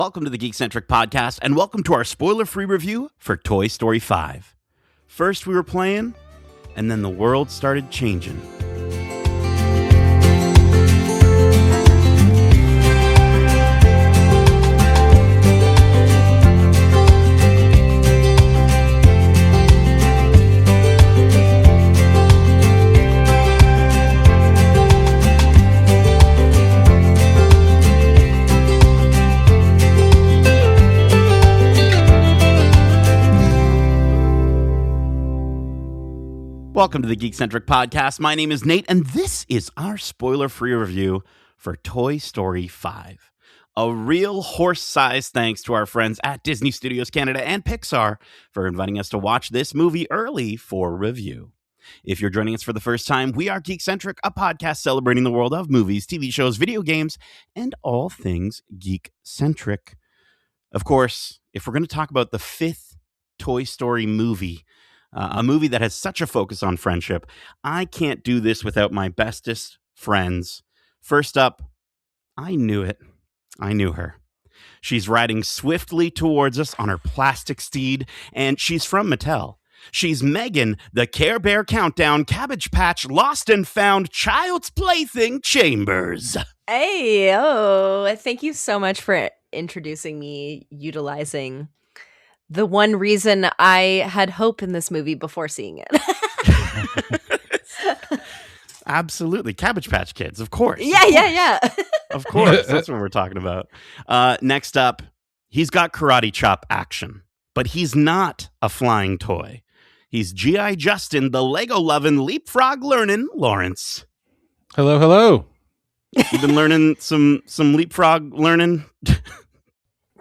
Welcome to the Geekcentric podcast, and welcome to our spoiler-free review for Toy Story 5. First we were playing, and then the world started changing. Welcome to the Geekcentric podcast. My name is Nate, and this is our spoiler-free review for Toy Story 5. A real horse-sized thanks to our friends at Disney Studios Canada and Pixar for inviting us to watch this movie early for review. If you're joining us for the first time, we are Geekcentric, a podcast celebrating the world of movies, TV shows, video games, and all things geek-centric. Of course, if we're going to talk about the fifth Toy Story movie, a movie that has such a focus on friendship, I can't do this without my bestest friends. First up, I knew it. I knew her. She's riding swiftly towards us on her plastic steed, and she's from Mattel. She's Megan, the Care Bear Countdown Cabbage Patch Lost and Found Child's Plaything Chambers. Hey, thank you so much for introducing me, utilizing the one reason I had hope in this movie before seeing it. Absolutely. Cabbage Patch Kids, of course. Yeah. Of course. That's what we're talking about. Next up, he's got karate chop action, but he's not a flying toy. He's G.I. Justin, the Lego-loving, leapfrog-learning Lawrence. Hello. You've been learning some leapfrog learning?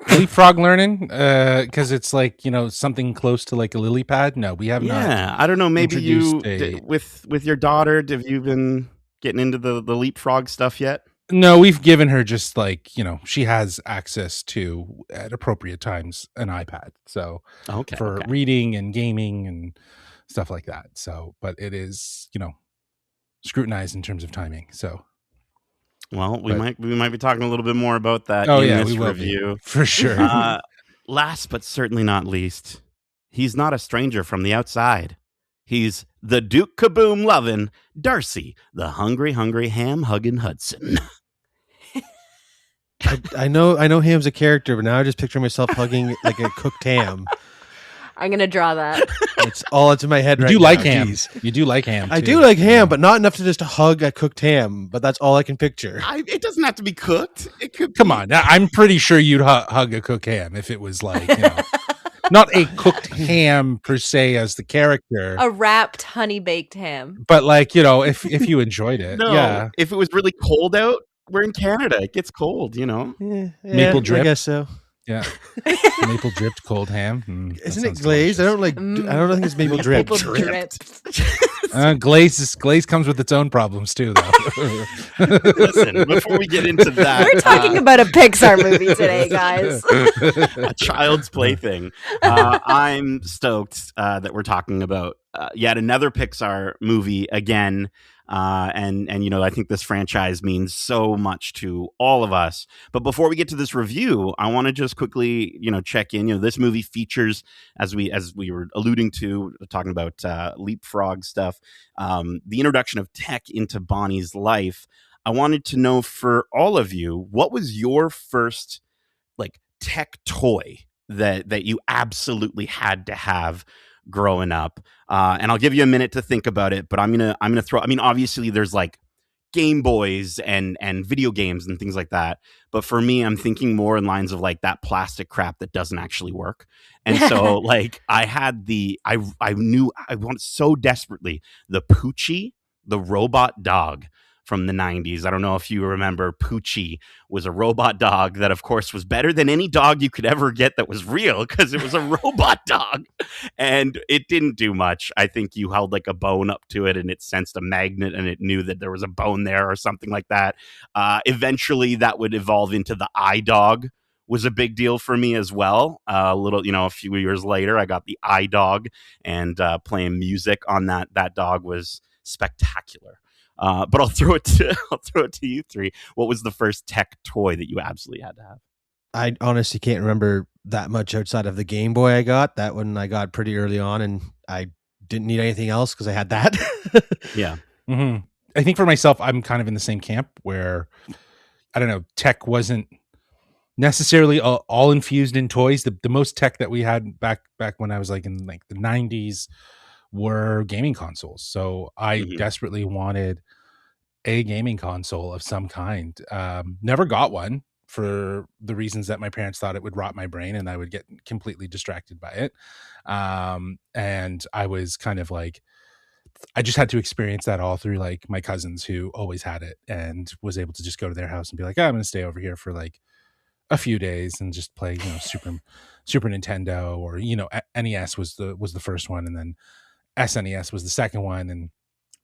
Leapfrog learning? Because it's like, something close to like a lily pad? No, we have not. Yeah, I don't know. Maybe you, with your daughter, have you been getting into the leapfrog stuff yet? No, we've given her just like, she has access to, at appropriate times, an iPad. So for reading and gaming and stuff like that. So, but it is, scrutinized in terms of timing. So. Well, we might be talking a little bit more about that in this review. For sure. Last but certainly not least, he's not a stranger from the outside. He's the Duke Kaboom loving Darcy, the hungry ham-hugging Hudson. I know Ham's a character, but now I just picture myself hugging like a cooked ham. I'm going to draw that. It's all that's in my head right now. You do like ham. Jeez. You do like ham, too. I do like ham, but not enough to just hug a cooked ham. But that's all I can picture. It doesn't have to be cooked. It could. Come on. I'm pretty sure you'd hug a cooked ham if it was like, not a cooked ham per se as the character. A wrapped honey-baked ham. But like, if you enjoyed it. No, yeah. If it was really cold out, we're in Canada. It gets cold, Maple drip. I guess so. Yeah, maple dripped cold ham. Isn't it glazed? Delicious. I don't think it's maple dripped. Glaze comes with its own problems too, though. Listen, before we get into that, we're talking about a Pixar movie today, guys. A Child's Plaything. I'm stoked that we're talking about yet another Pixar movie again. And I think this franchise means so much to all of us. But before we get to this review, I want to just quickly, check in. This movie features, as we were alluding to, talking about leapfrog stuff, the introduction of tech into Bonnie's life. I wanted to know for all of you, what was your first like tech toy that you absolutely had to have growing up? And I'll give you a minute to think about it, but I'm gonna throw, obviously there's like Game Boys and video games and things like that. But for me, I'm thinking more in lines of like that plastic crap that doesn't actually work. And so like I had I knew I wanted so desperately the Poochie, the robot dog from the 90s. I don't know if you remember, Poochie was a robot dog that, of course, was better than any dog you could ever get that was real because it was a robot dog. And it didn't do much. I think you held like a bone up to it and it sensed a magnet and it knew that there was a bone there or something like that. Eventually, that would evolve into the iDog. Was a big deal for me as well. A few years later, I got the iDog, and playing music on that dog was spectacular. But I'll throw it to you three. What was the first tech toy that you absolutely had to have? I honestly can't remember that much outside of the Game Boy I got. That one I got pretty early on, and I didn't need anything else because I had that. Yeah. Mm-hmm. I think for myself, I'm kind of in the same camp where, I don't know, tech wasn't necessarily all infused in toys. The most tech that we had back when I was like in like the 90s were gaming consoles. So I desperately wanted a gaming console of some kind. Never got one for the reasons that my parents thought it would rot my brain and I would get completely distracted by it. And I was kind of like, I just had to experience that all through like my cousins who always had it, and was able to just go to their house and be like, oh, I'm going to stay over here for like a few days and just play, Super Nintendo, or, NES was the first one. And then SNES was the second one. And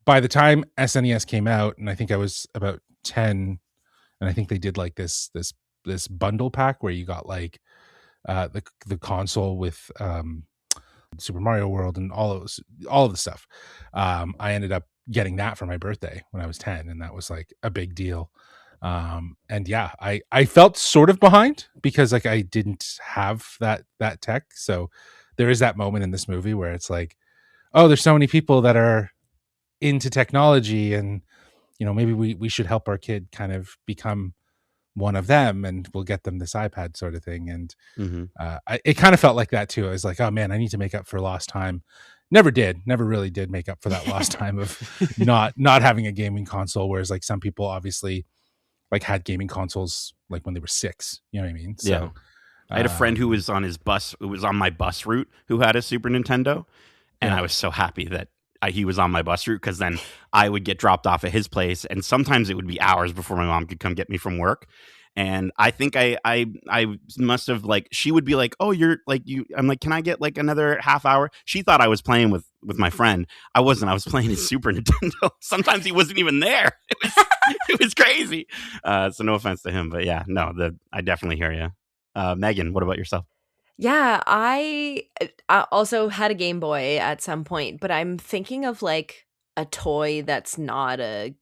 by the time SNES came out, and I think I was about 10, and I think they did like this bundle pack where you got like the console with Super Mario World and all of the stuff. I ended up getting that for my birthday when I was 10, and that was like a big deal. And yeah, I felt sort of behind because like I didn't have that tech. So there is that moment in this movie where it's like, oh, there's so many people that are into technology, and maybe we should help our kid kind of become one of them, and we'll get them this iPad sort of thing. And it kind of felt like that too. I was like, oh man, I need to make up for lost time. Never really did make up for that lost time of not having a gaming console. Whereas like some people obviously like had gaming consoles like when they were 6, you know what I mean? So yeah. I had a friend who was on my bus route, who had a Super Nintendo. And I was so happy that he was on my bus route, because then I would get dropped off at his place, and sometimes it would be hours before my mom could come get me from work. And I think I must have, like, she would be like, oh, you're like, I'm like, can I get like another half hour? She thought I was playing with my friend. I wasn't. I was playing his Super Nintendo. Sometimes he wasn't even there. It was crazy. So no offense to him, but yeah, no, I definitely hear you. Megan, what about yourself? Yeah, I also had a Game Boy at some point, but I'm thinking of like a toy that's not a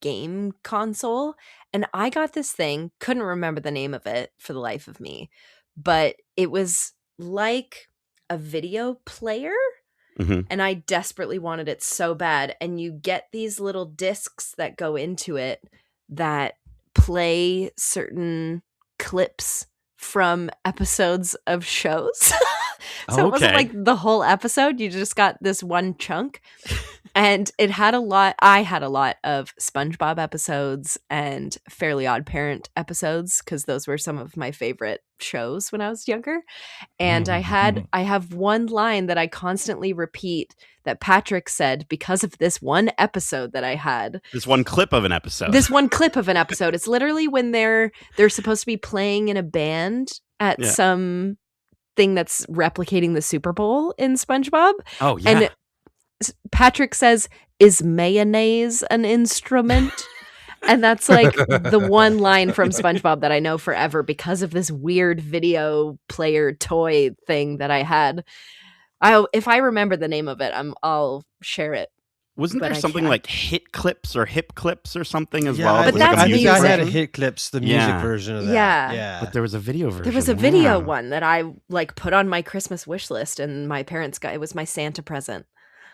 game console. And I got this thing, couldn't remember the name of it for the life of me, but it was like a video player. And I desperately wanted it so bad. And you get these little discs that go into it that play certain clips from episodes of shows. So it wasn't like the whole episode. You just got this one chunk. And I had a lot of SpongeBob episodes and Fairly Odd Parent episodes, because those were some of my favorite shows when I was younger. And I have one line that I constantly repeat that Patrick said because of this one episode that I had. This one clip of an episode. It's literally when they're supposed to be playing in a band at some thing that's replicating the Super Bowl in SpongeBob. Oh, yeah. And Patrick says, "Is mayonnaise an instrument?" And that's like the one line from SpongeBob that I know forever because of this weird video player toy thing that I had. If I remember the name of it, I'll share it. Wasn't there something like Hit Clips or Hip Clips or something as well? But that's I think I had a Hit Clips, the music version of that. Yeah. But there was a video version. There was a video one that I like put on my Christmas wish list, and my parents got it. Was my Santa present.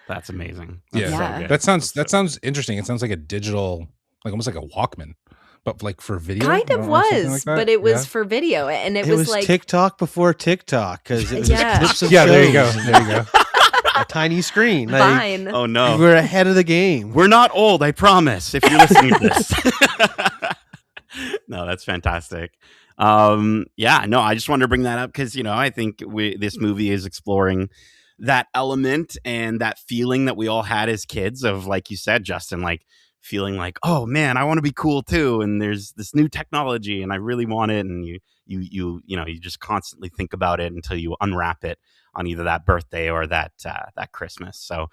That's amazing. That's so that sounds interesting. It sounds like a digital, like almost like a Walkman, but like for video. Kind of was, like but it was for video, and it was like TikTok before TikTok, because it was just clips of there you go. A tiny screen. Like, fine. Oh no, we're ahead of the game. We're not old, I promise. If you're listening to this, no, that's fantastic. I just wanted to bring that up because I think this movie is exploring that element and that feeling that we all had as kids of, like you said, Justin, like feeling like, oh man, I want to be cool too, and there's this new technology and I really want it, and you just constantly think about it until you unwrap it on either that birthday or that Christmas. So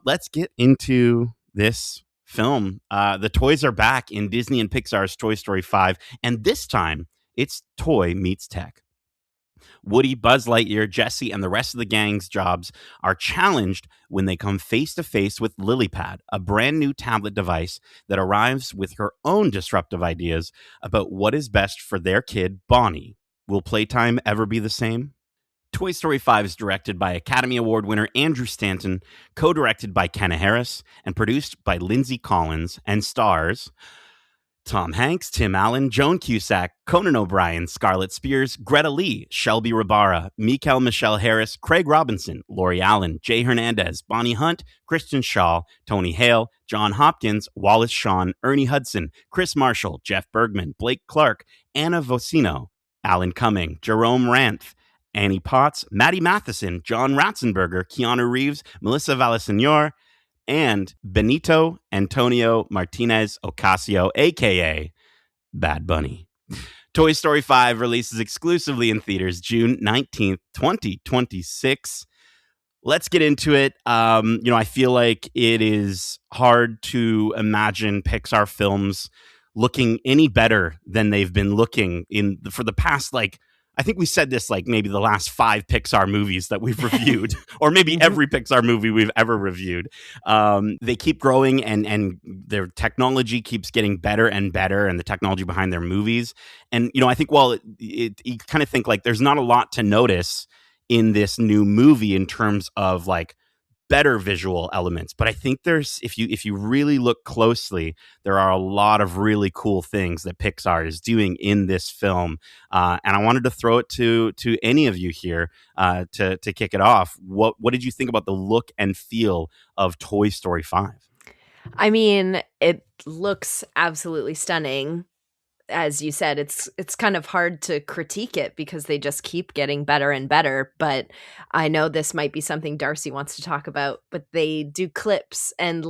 let's get into this film. The toys are back in Disney and Pixar's Toy Story 5, and this time it's toy meets tech. Woody, Buzz Lightyear, Jessie, and the rest of the gang's jobs are challenged when they come face to face with LilyPad, a brand new tablet device that arrives with her own disruptive ideas about what is best for their kid, Bonnie. Will playtime ever be the same? Toy Story 5 is directed by Academy Award winner Andrew Stanton, co-directed by Kenna Harris, and produced by Lindsay Collins, and stars Tom Hanks, Tim Allen, Joan Cusack, Conan O'Brien, Scarlett Spears, Greta Lee, Shelby Rabara, Mikel Michelle Harris, Craig Robinson, Lori Allen, Jay Hernandez, Bonnie Hunt, Kristen Shaw, Tony Hale, John Hopkins, Wallace Shawn, Ernie Hudson, Chris Marshall, Jeff Bergman, Blake Clark, Anna Vocino, Alan Cumming, Jerome Ranth, Annie Potts, Maddie Matheson, John Ratzenberger, Keanu Reeves, Melissa Villaseñor, and Benito Antonio Martinez Ocasio, a.k.a. Bad Bunny. Toy Story 5 releases exclusively in theaters June 19th, 2026. Let's get into it. I feel like it is hard to imagine Pixar films looking any better than they've been looking for the past, I think we said this maybe the last 5 Pixar movies that we've reviewed, or maybe every Pixar movie we've ever reviewed. They keep growing and their technology keeps getting better and better, and the technology behind their movies. And, I think you kind of think there's not a lot to notice in this new movie in terms of better visual elements, but I think there's if you really look closely, there are a lot of really cool things that Pixar is doing in this film, and I wanted to throw it to any of you here to kick it off. What did you think about the look and feel of Toy Story 5? I mean, it looks absolutely stunning. As you said, it's kind of hard to critique it because they just keep getting better and better. But I know this might be something Darcy wants to talk about, but they do clips and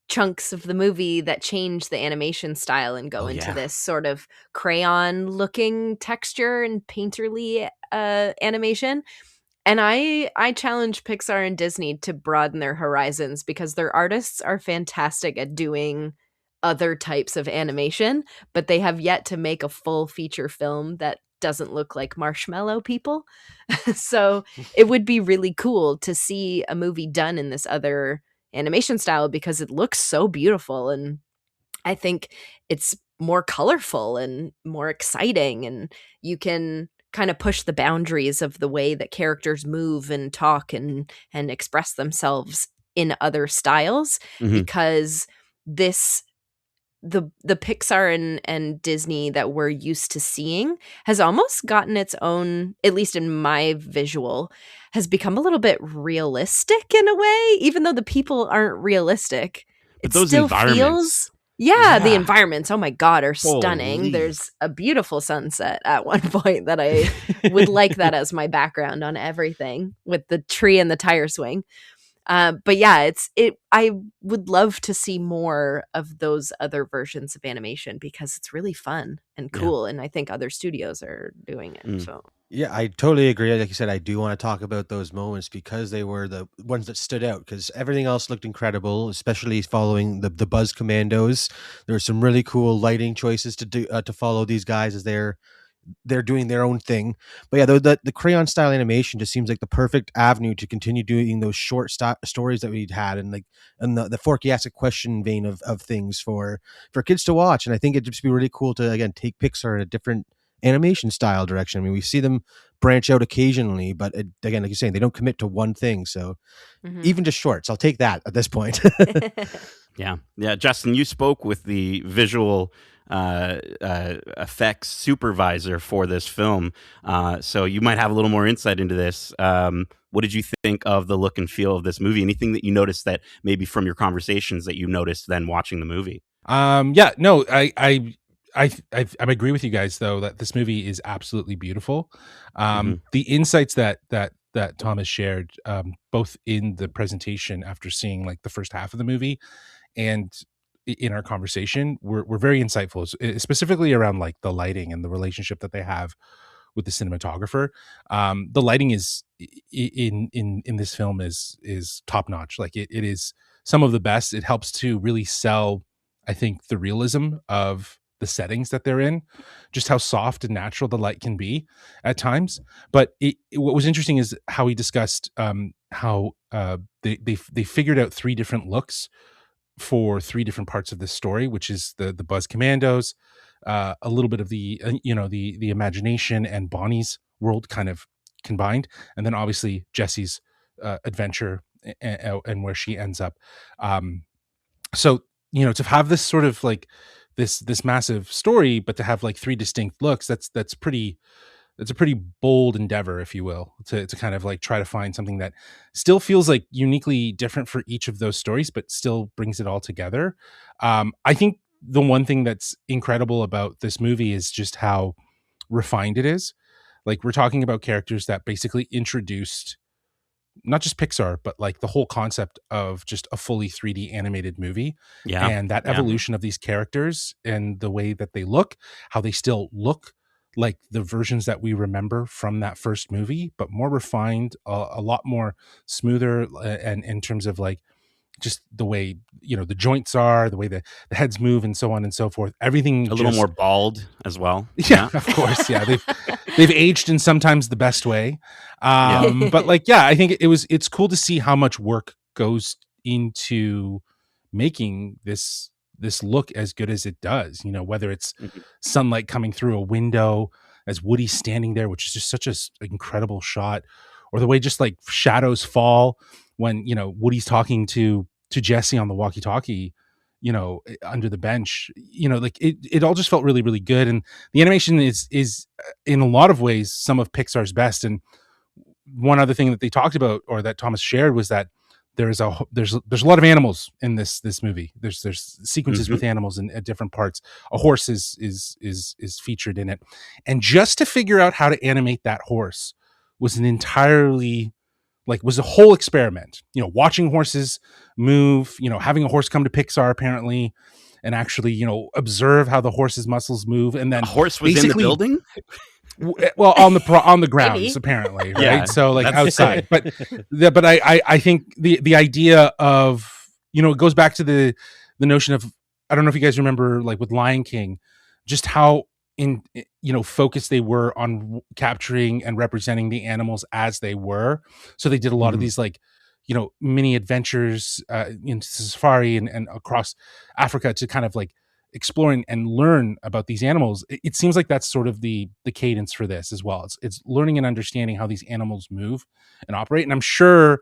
chunks of the movie that change the animation style and go into this sort of crayon looking texture and painterly animation. And I challenge Pixar and Disney to broaden their horizons because their artists are fantastic at doing other types of animation, but they have yet to make a full feature film that doesn't look like Marshmallow People. So it would be really cool to see a movie done in this other animation style because it looks so beautiful, and I think it's more colorful and more exciting, and you can kind of push the boundaries of the way that characters move and talk and express themselves in other styles, because the Pixar and Disney that we're used to seeing has almost gotten its own, at least in my visual, has become a little bit realistic in a way, even though the people aren't realistic. But those still feels... The environments, oh my God, are stunning. Holy. There's a beautiful sunset at one point that I would like that as my background on everything with the tree and the tire swing. But yeah, I would love to see more of those other versions of animation because it's really fun and cool. And I think other studios are doing it. So yeah, I totally agree. Like you said, I do want to talk about those moments because they were the ones that stood out, because everything else looked incredible, especially following the Buzz Commandos. There were some really cool lighting choices to do to follow these guys as they're doing their own thing. But yeah, the crayon style animation just seems like the perfect avenue to continue doing those short stories that we'd had, and the Forky Ask a Question vein of things for kids to watch. And I think it'd just be really cool to again take Pixar in a different animation style direction. I mean, we see them branch out occasionally, but again, like you're saying, they don't commit to one thing. So even just shorts, I'll take that at this point. Yeah. Justin, you spoke with the visual effects supervisor for this film, so you might have a little more insight into this. What did you think of the look and feel of this movie? Anything that you noticed that maybe from your conversations that you noticed then watching the movie? I agree with you guys though that this movie is absolutely beautiful. The insights that Thomas shared, both in the presentation after seeing the first half of the movie and in our conversation, were very insightful, specifically around the lighting and the relationship that they have with the cinematographer. The lighting is in this film is top notch. It is some of the best. It helps to really sell, I think, the realism of the settings that they're in, just how soft and natural the light can be at times. But what was interesting is how he discussed how they figured out 3 different looks for 3 different parts of this story, which is the Buzz Commandos, a little bit of the the imagination and Bonnie's world kind of combined, and then obviously Jessie's adventure and where she ends up. So to have this sort of like this massive story, but to have like three distinct looks, that's a pretty bold endeavor, if you will, to kind of like try to find something that still feels like uniquely different for each of those stories, but still brings it all together. I think the one thing that's incredible about this movie is just how refined it is. Like, we're talking about characters that basically introduced not just Pixar, but like the whole concept of just a fully 3D animated movie. Yeah. And that evolution of these characters and the way that they look, how they still look like the versions that we remember from that first movie, but more refined, a lot more smoother, and in terms of like just the way the joints are, the way the heads move, and so on and so forth. Everything a little more bald as well. Yeah, of course. Yeah, they've aged in sometimes the best way. But like, yeah, I think it's cool to see how much work goes into making this look as good as it does. Whether it's sunlight coming through a window as Woody's standing there, which is just such an incredible shot, or the way just like shadows fall when Woody's talking to Jessie on the walkie-talkie, under the bench. Like it all just felt really, really good. And the animation is in a lot of ways some of Pixar's best. And one other thing that they talked about, or that Thomas shared, was that there's a lot of animals in this movie. There's sequences with animals at different parts. A horse is featured in it, and just to figure out how to animate that horse was an entirely was a whole experiment. Watching horses move, having a horse come to Pixar apparently, and actually observe how the horse's muscles move, and then a horse was in the building. Well, on the grounds apparently, right? Yeah, so like outside, but I think the idea of it goes back to the notion of, I don't know if you guys remember, like with Lion King, just how focused they were on capturing and representing the animals as they were. So they did a lot of these mini adventures into safari and across Africa to kind of like explore and learn about these animals. It seems like that's sort of the cadence for this as well. It's learning and understanding how these animals move and operate. And I'm sure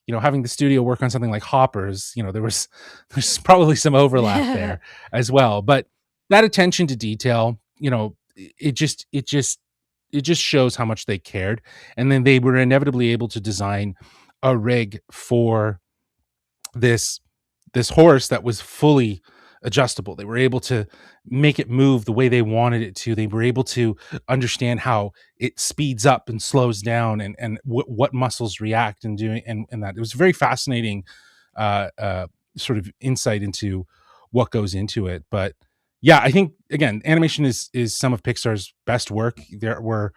having the studio work on something like Hoppers, there's probably some overlap there as well. But that attention to detail, it just shows how much they cared. And then they were inevitably able to design a rig for this horse that was fully adjustable. They were able to make it move the way they wanted it to. They were able to understand how it speeds up and slows down, and what muscles react and doing, and that. It was very fascinating sort of insight into what goes into it. But yeah, I think again, animation is some of Pixar's best work. There were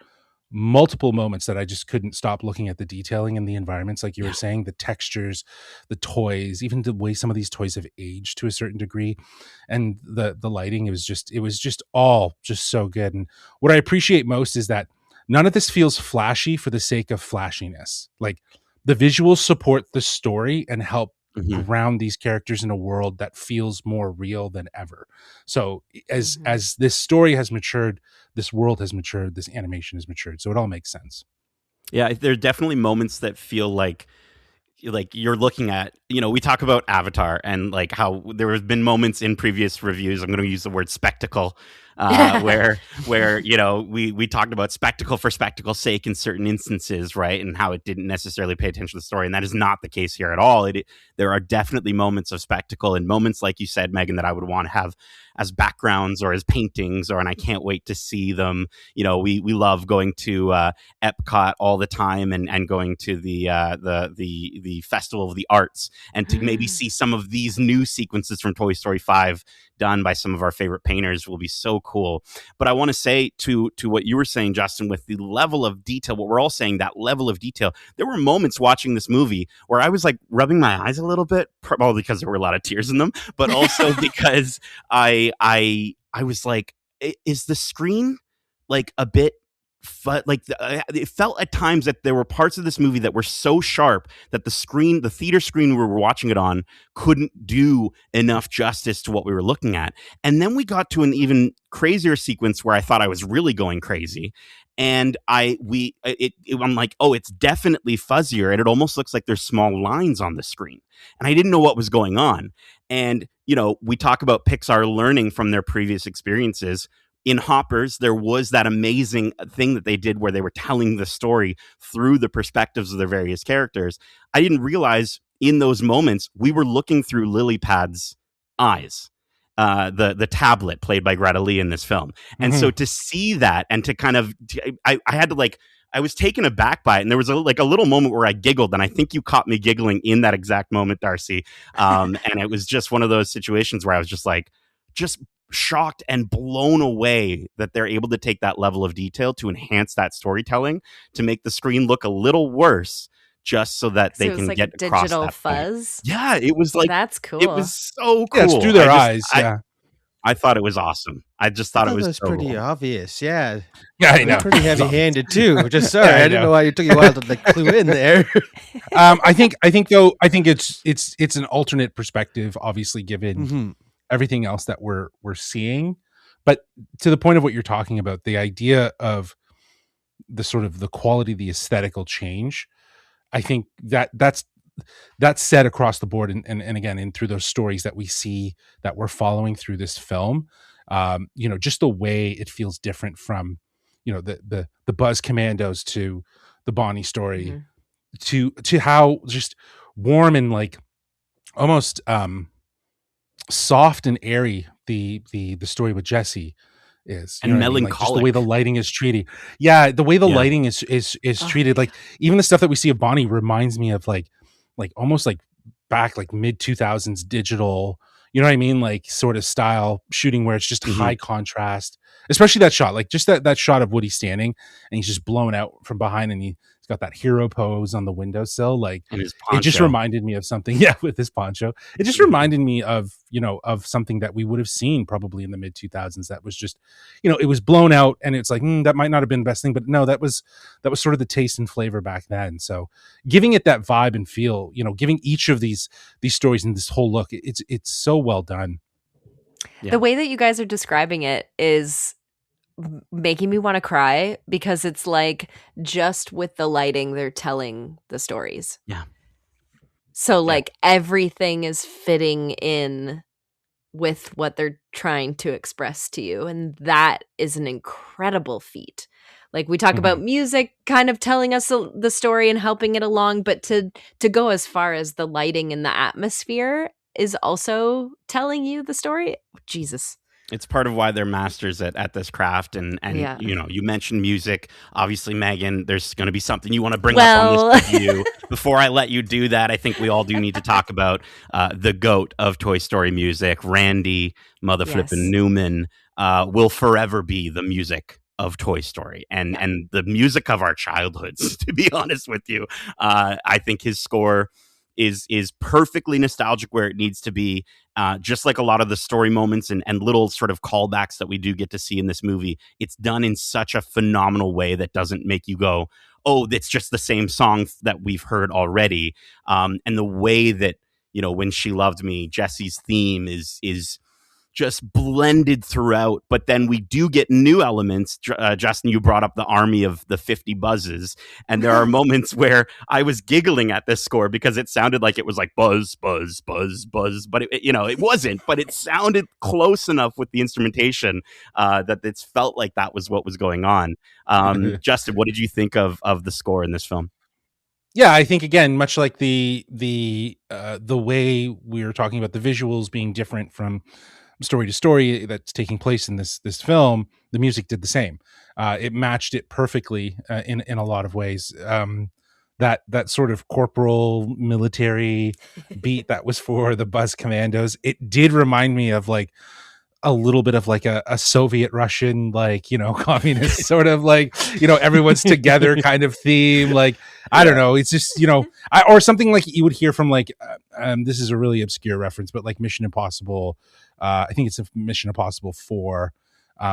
multiple moments that I just couldn't stop looking at the detailing in the environments, like you were saying, the textures, the toys, even the way some of these toys have aged to a certain degree, and the lighting. It was just all so good. And what I appreciate most is that none of this feels flashy for the sake of flashiness. Like, the visuals support the story and help ground these characters in a world that feels more real than ever. So as this story has matured, this world has matured, this animation has matured. So it all makes sense. Yeah, there are definitely moments that feel like you're looking at, we talk about Avatar and like how there have been moments in previous reviews, I'm going to use the word spectacle, where we talked about spectacle for spectacle's sake in certain instances, right? And how it didn't necessarily pay attention to the story. And that is not the case here at all. There are definitely moments of spectacle, and moments, like you said, Megan, that I would want to have as backgrounds or as paintings, and I can't wait to see them. We love going to Epcot all the time, and going to the Festival of the Arts, and to maybe see some of these new sequences from Toy Story 5 done by some of our favorite painters will be so cool. But I want to say to what you were saying, Justin, with the level of detail, what we're all saying, that level of detail, there were moments watching this movie where I was like rubbing my eyes a little bit, probably because there were a lot of tears in them, but also because I was like, is the screen like a bit it felt at times that there were parts of this movie that were so sharp that the theater screen we were watching it on couldn't do enough justice to what we were looking at. And then we got to an even crazier sequence where I thought I was really going crazy. And I'm like, oh, it's definitely fuzzier. And it almost looks like there's small lines on the screen. And I didn't know what was going on. And, we talk about Pixar learning from their previous experiences. In Hoppers, there was that amazing thing that they did where they were telling the story through the perspectives of their various characters. I didn't realize in those moments we were looking through Lilypad's eyes, the tablet played by Greta Lee in this film. And so to see that and to kind of, I had to I was taken aback by it. And there was a little moment where I giggled, and I think you caught me giggling in that exact moment, Darcy. And it was just one of those situations where I was just shocked and blown away that they're able to take that level of detail to enhance that storytelling, to make the screen look a little worse, just so that they can get across digital that fuzz. Point. Yeah, it was that's cool. It was so cool. Yeah, it's through their eyes. I thought it was awesome. I just thought it was so pretty cool. obvious. Yeah, I know. Pretty heavy-handed too. Just sorry, I didn't know why it took you a while to clue in there. I think it's an alternate perspective, obviously, given everything else that we're seeing. But to the point of what you're talking about, the idea of the sort of the quality, the aesthetical change, I think that's set across the board, and again, and through those stories that we see that we're following through this film, just the way it feels different from, the Buzz Commandos to the Bonnie story, to how just warm and almost soft and airy the story with Jessie is, and melancholic. Just the way the lighting is treated. Yeah, the way the lighting is treated. Even the stuff that we see of Bonnie reminds me of almost back mid 2000s digital, you know what I mean? Sort of style shooting where it's just high contrast, especially that shot, just that shot of Woody standing and he's just blown out from behind and he's got that hero pose on the windowsill. It just reminded me of something. Yeah. With his poncho, it just reminded me of, of something that we would have seen probably in the mid 2000s. That was just, it was blown out and it's that might not have been the best thing, but no, that was sort of the taste and flavor back then. So giving it that vibe and feel, giving each of these stories and this whole look, it's so well done. Yeah. The way that you guys are describing it is making me want to cry, because it's just with the lighting they're telling the stories. Yeah. So everything is fitting in with what they're trying to express to you, and that is an incredible feat. We talk about music kind of telling us the story and helping it along, but to go as far as the lighting and the atmosphere is also telling you the story. Jesus. It's part of why they're masters at this craft. And you mentioned music. Obviously, Megan, there's going to be something you want to bring up on this review. Before I let you do that, I think we all do need to talk about the GOAT of Toy Story music, Randy Motherflippin' Newman, will forever be the music of Toy Story and the music of our childhoods, to be honest with you. I think his score is perfectly nostalgic where it needs to be, just like a lot of the story moments and little sort of callbacks that we do get to see in this movie. It's done in such a phenomenal way that doesn't make you go, oh, it's just the same song that we've heard already. And the way that, When She Loved Me, Jessie's theme is just blended throughout, but then we do get new elements. Justin, you brought up the army of the 50 buzzes, and there are moments where I was giggling at this score because it sounded like it was buzz, buzz, buzz, buzz, but it wasn't, but it sounded close enough with the instrumentation that it's felt like that was what was going on. Justin, what did you think of the score in this film? Yeah, I think again, much like the way we were talking about the visuals being different from story to story that's taking place in this film, the music did the same. It matched it perfectly in a lot of ways. That sort of corporal military beat that was for the Buzz Commandos, it did remind me of a little bit of a Soviet Russian, communist sort of everyone's together kind of theme. I don't know. It's just, or something you would hear from this is a really obscure reference, but Mission Impossible. I think it's Mission Impossible 4,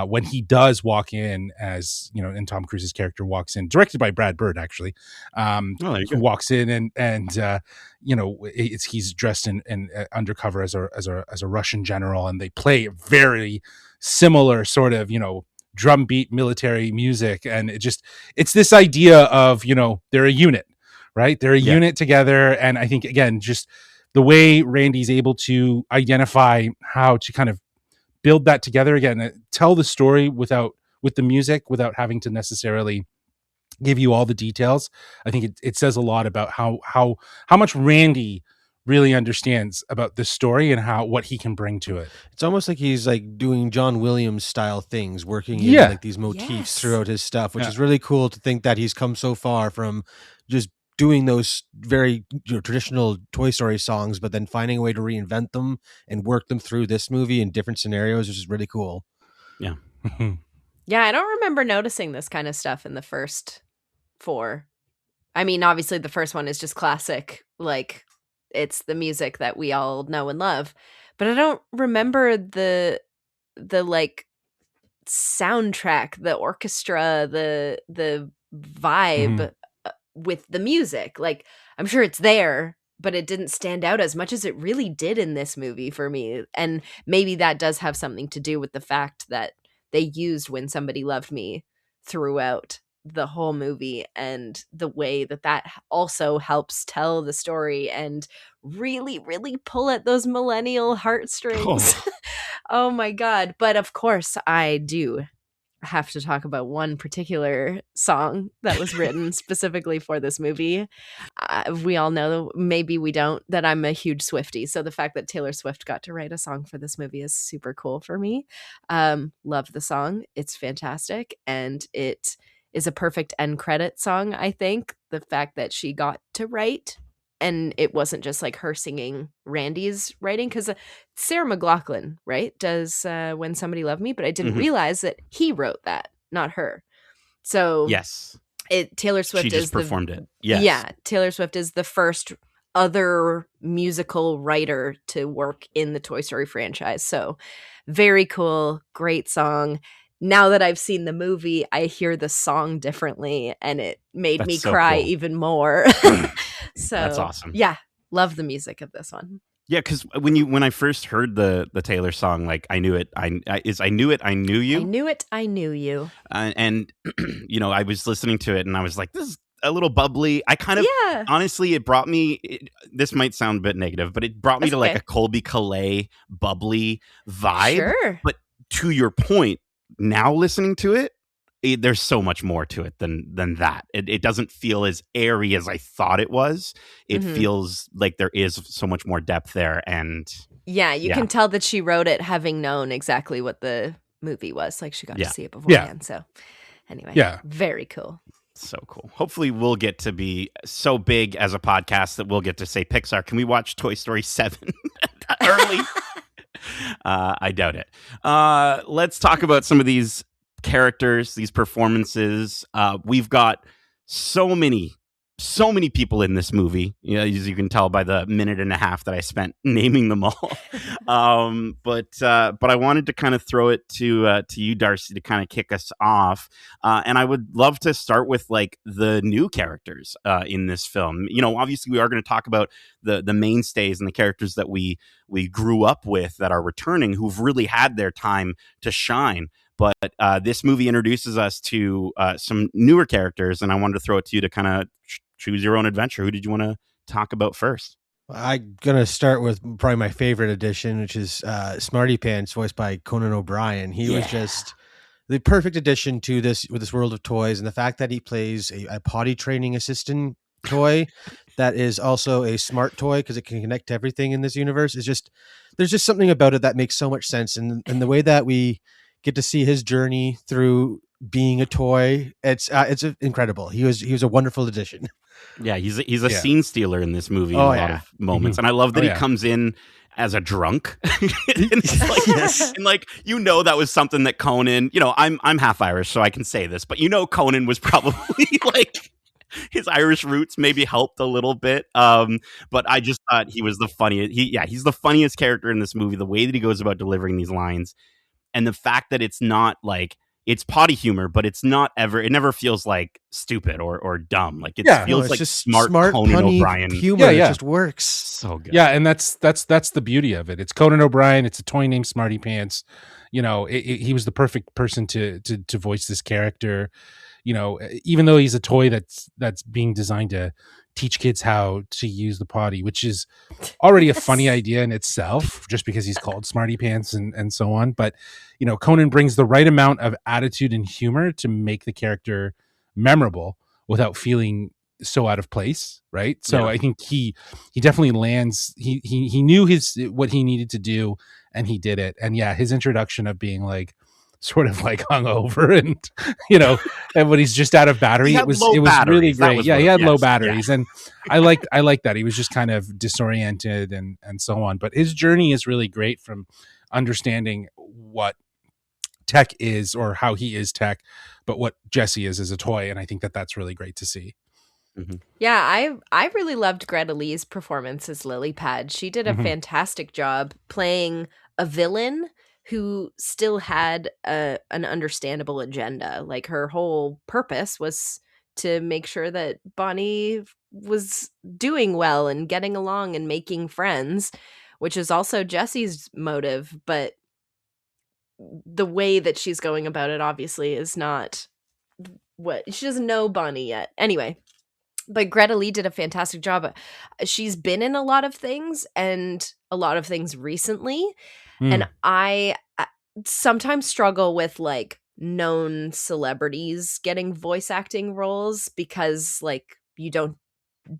when he does walk in, as you know, and Tom Cruise's character walks in, directed by Brad Bird, actually, who walks in and you know, he's dressed in undercover as a Russian general, and they play very similar sort of, you know, drum beat military music, and it's this idea of, you know, they're a unit, right? They're a unit together, and I think again, just the way Randy's able to identify how to kind of build that together again, tell the story with the music without having to necessarily give you all the details. I think it says a lot about how much Randy really understands about this story and what he can bring to it. It's almost like he's like doing John Williams style things, working in like these motifs throughout his stuff, which is really cool to think that he's come so far from just doing those very, you know, traditional Toy Story songs, but then finding a way to reinvent them and work them through this movie in different scenarios, which is really cool. Yeah. Yeah, I don't remember noticing this kind of stuff in the first 4. I mean, obviously the first one is just classic, like it's the music that we all know and love, but I don't remember the like soundtrack, the orchestra, the vibe with the music. Like, I'm sure it's there, but it didn't stand out as much as it really did in this movie for me. And maybe that does have something to do with the fact that they used When Somebody Loved Me throughout the whole movie, and the way that also helps tell the story and really, really pull at those millennial heartstrings. Oh my God. But of course I do have to talk about one particular song that was written specifically for this movie. We all know, maybe we don't, that I'm a huge Swiftie. So the fact that Taylor Swift got to write a song for this movie is super cool for me. Love the song. It's fantastic. And it is a perfect end credit song, I think. The fact that she got to write, and it wasn't just like her singing Randy's writing, because Sarah McLachlan, right, does When Somebody Loved Me, but I didn't realize that he wrote that, not her. So yes, Taylor Swift she just performed it. Yes. Yeah, Taylor Swift is the first other musical writer to work in the Toy Story franchise. So very cool, great song. Now that I've seen the movie, I hear the song differently, and it made me cry even more. So that's awesome. Yeah, love the music of this one. Yeah, because when I first heard the Taylor song, like I knew it. I knew it. I knew you. I knew it. I knew you. And you know, I was listening to it, and I was like, this is a little bubbly. I kind of, honestly, it brought me. This might sound a bit negative, but it brought me to like a Colby Calais bubbly vibe. Sure. But to your point, now listening to it, there's so much more to it than that. It doesn't feel as airy as I thought it was. It feels like there is so much more depth there. And you can tell that she wrote it having known exactly what the movie was. Like, she got to see it beforehand. So anyway, very cool. So cool. Hopefully we'll get to be so big as a podcast that we'll get to say, Pixar, can we watch Toy Story 7 early? I doubt it. Let's talk about some of these characters, these performances. We've got so many people in this movie, you know, as you can tell by the minute and a half that I spent naming them all. But I wanted to kind of throw it to you, Darcy, to kind of kick us off. And I would love to start with like the new characters in this film. You know, obviously we are going to talk about the mainstays and the characters that we grew up with that are returning, who've really had their time to shine. But this movie introduces us to some newer characters, and I wanted to throw it to you to kind of choose your own adventure. Who did you want to talk about first? I'm going to start with probably my favorite addition, which is Smarty Pants, voiced by Conan O'Brien. He was just the perfect addition to this world of toys, and the fact that he plays a potty training assistant toy that is also a smart toy because it can connect to everything in this universe is just, there's just something about it that makes so much sense. And the way that we get to see his journey through being a toy, it's incredible. He was a wonderful addition. Yeah, he's a scene stealer in this movie in a lot of moments. And I love that he comes in as a drunk. And like, you know, that was something that Conan, you know, I'm half Irish, so I can say this, but you know, Conan was probably like, his Irish roots maybe helped a little bit. But I just thought he was the funniest. He's the funniest character in this movie. The way that he goes about delivering these lines and the fact that it's not like, it's potty humor, but it never feels like stupid or dumb. Like it feels like just smart Conan O'Brien humor. It just works so good. Yeah, and that's the beauty of it. It's Conan O'Brien. It's a toy named Smarty Pants. You know, he was the perfect person to voice this character. You know, even though he's a toy that's being designed to teach kids how to use the potty, which is already a funny idea in itself, just because he's called Smarty Pants and so on. But, you know, Conan brings the right amount of attitude and humor to make the character memorable without feeling so out of place, right? So I think he definitely lands. He knew what he needed to do, and he did it. And his introduction of being like sort of like hungover and, you know, and when he's just out of battery, it was really great. He had low batteries, and I like that. He was just kind of disoriented and so on. But his journey is really great, from understanding what tech is, or how he is tech, but what Jessie is as a toy. And I think that's really great to see. Mm-hmm. Yeah, I really loved Greta Lee's performance as Lily Pad. She did a fantastic job playing a villain who still had an understandable agenda. Like, her whole purpose was to make sure that Bonnie was doing well and getting along and making friends, which is also Jessie's motive. But the way that she's going about it obviously is not what she doesn't know Bonnie yet. Anyway, but Greta Lee did a fantastic job. She's been in a lot of things, and a lot of things recently. And I sometimes struggle with like known celebrities getting voice acting roles, because like you don't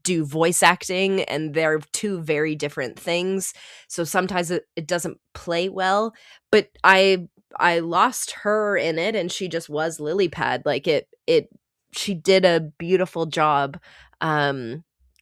do voice acting and they're two very different things. So sometimes it doesn't play well. But I lost her in it, and she just was Lily Pad. Like she did a beautiful job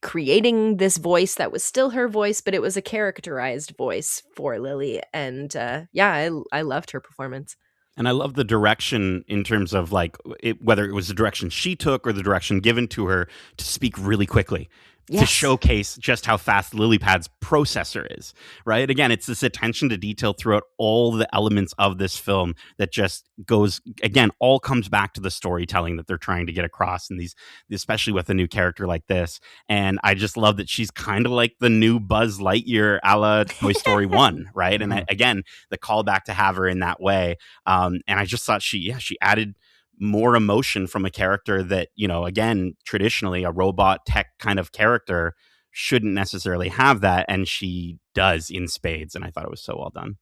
creating this voice that was still her voice, but it was a characterized voice for Lily. And I loved her performance. And I love the direction in terms of like whether it was the direction she took or the direction given to her to speak really quickly. To showcase just how fast Lilypad's processor is, right? Again, it's this attention to detail throughout all the elements of this film that just goes, again, all comes back to the storytelling that they're trying to get across in these, especially with a new character like this. And I just love that she's kind of like the new Buzz Lightyear a la Toy Story 1, right? And again, the callback to have her in that way. And I just thought she added more emotion from a character that, you know, again, traditionally a robot tech kind of character shouldn't necessarily have that, and she does in spades. And I thought it was so well done.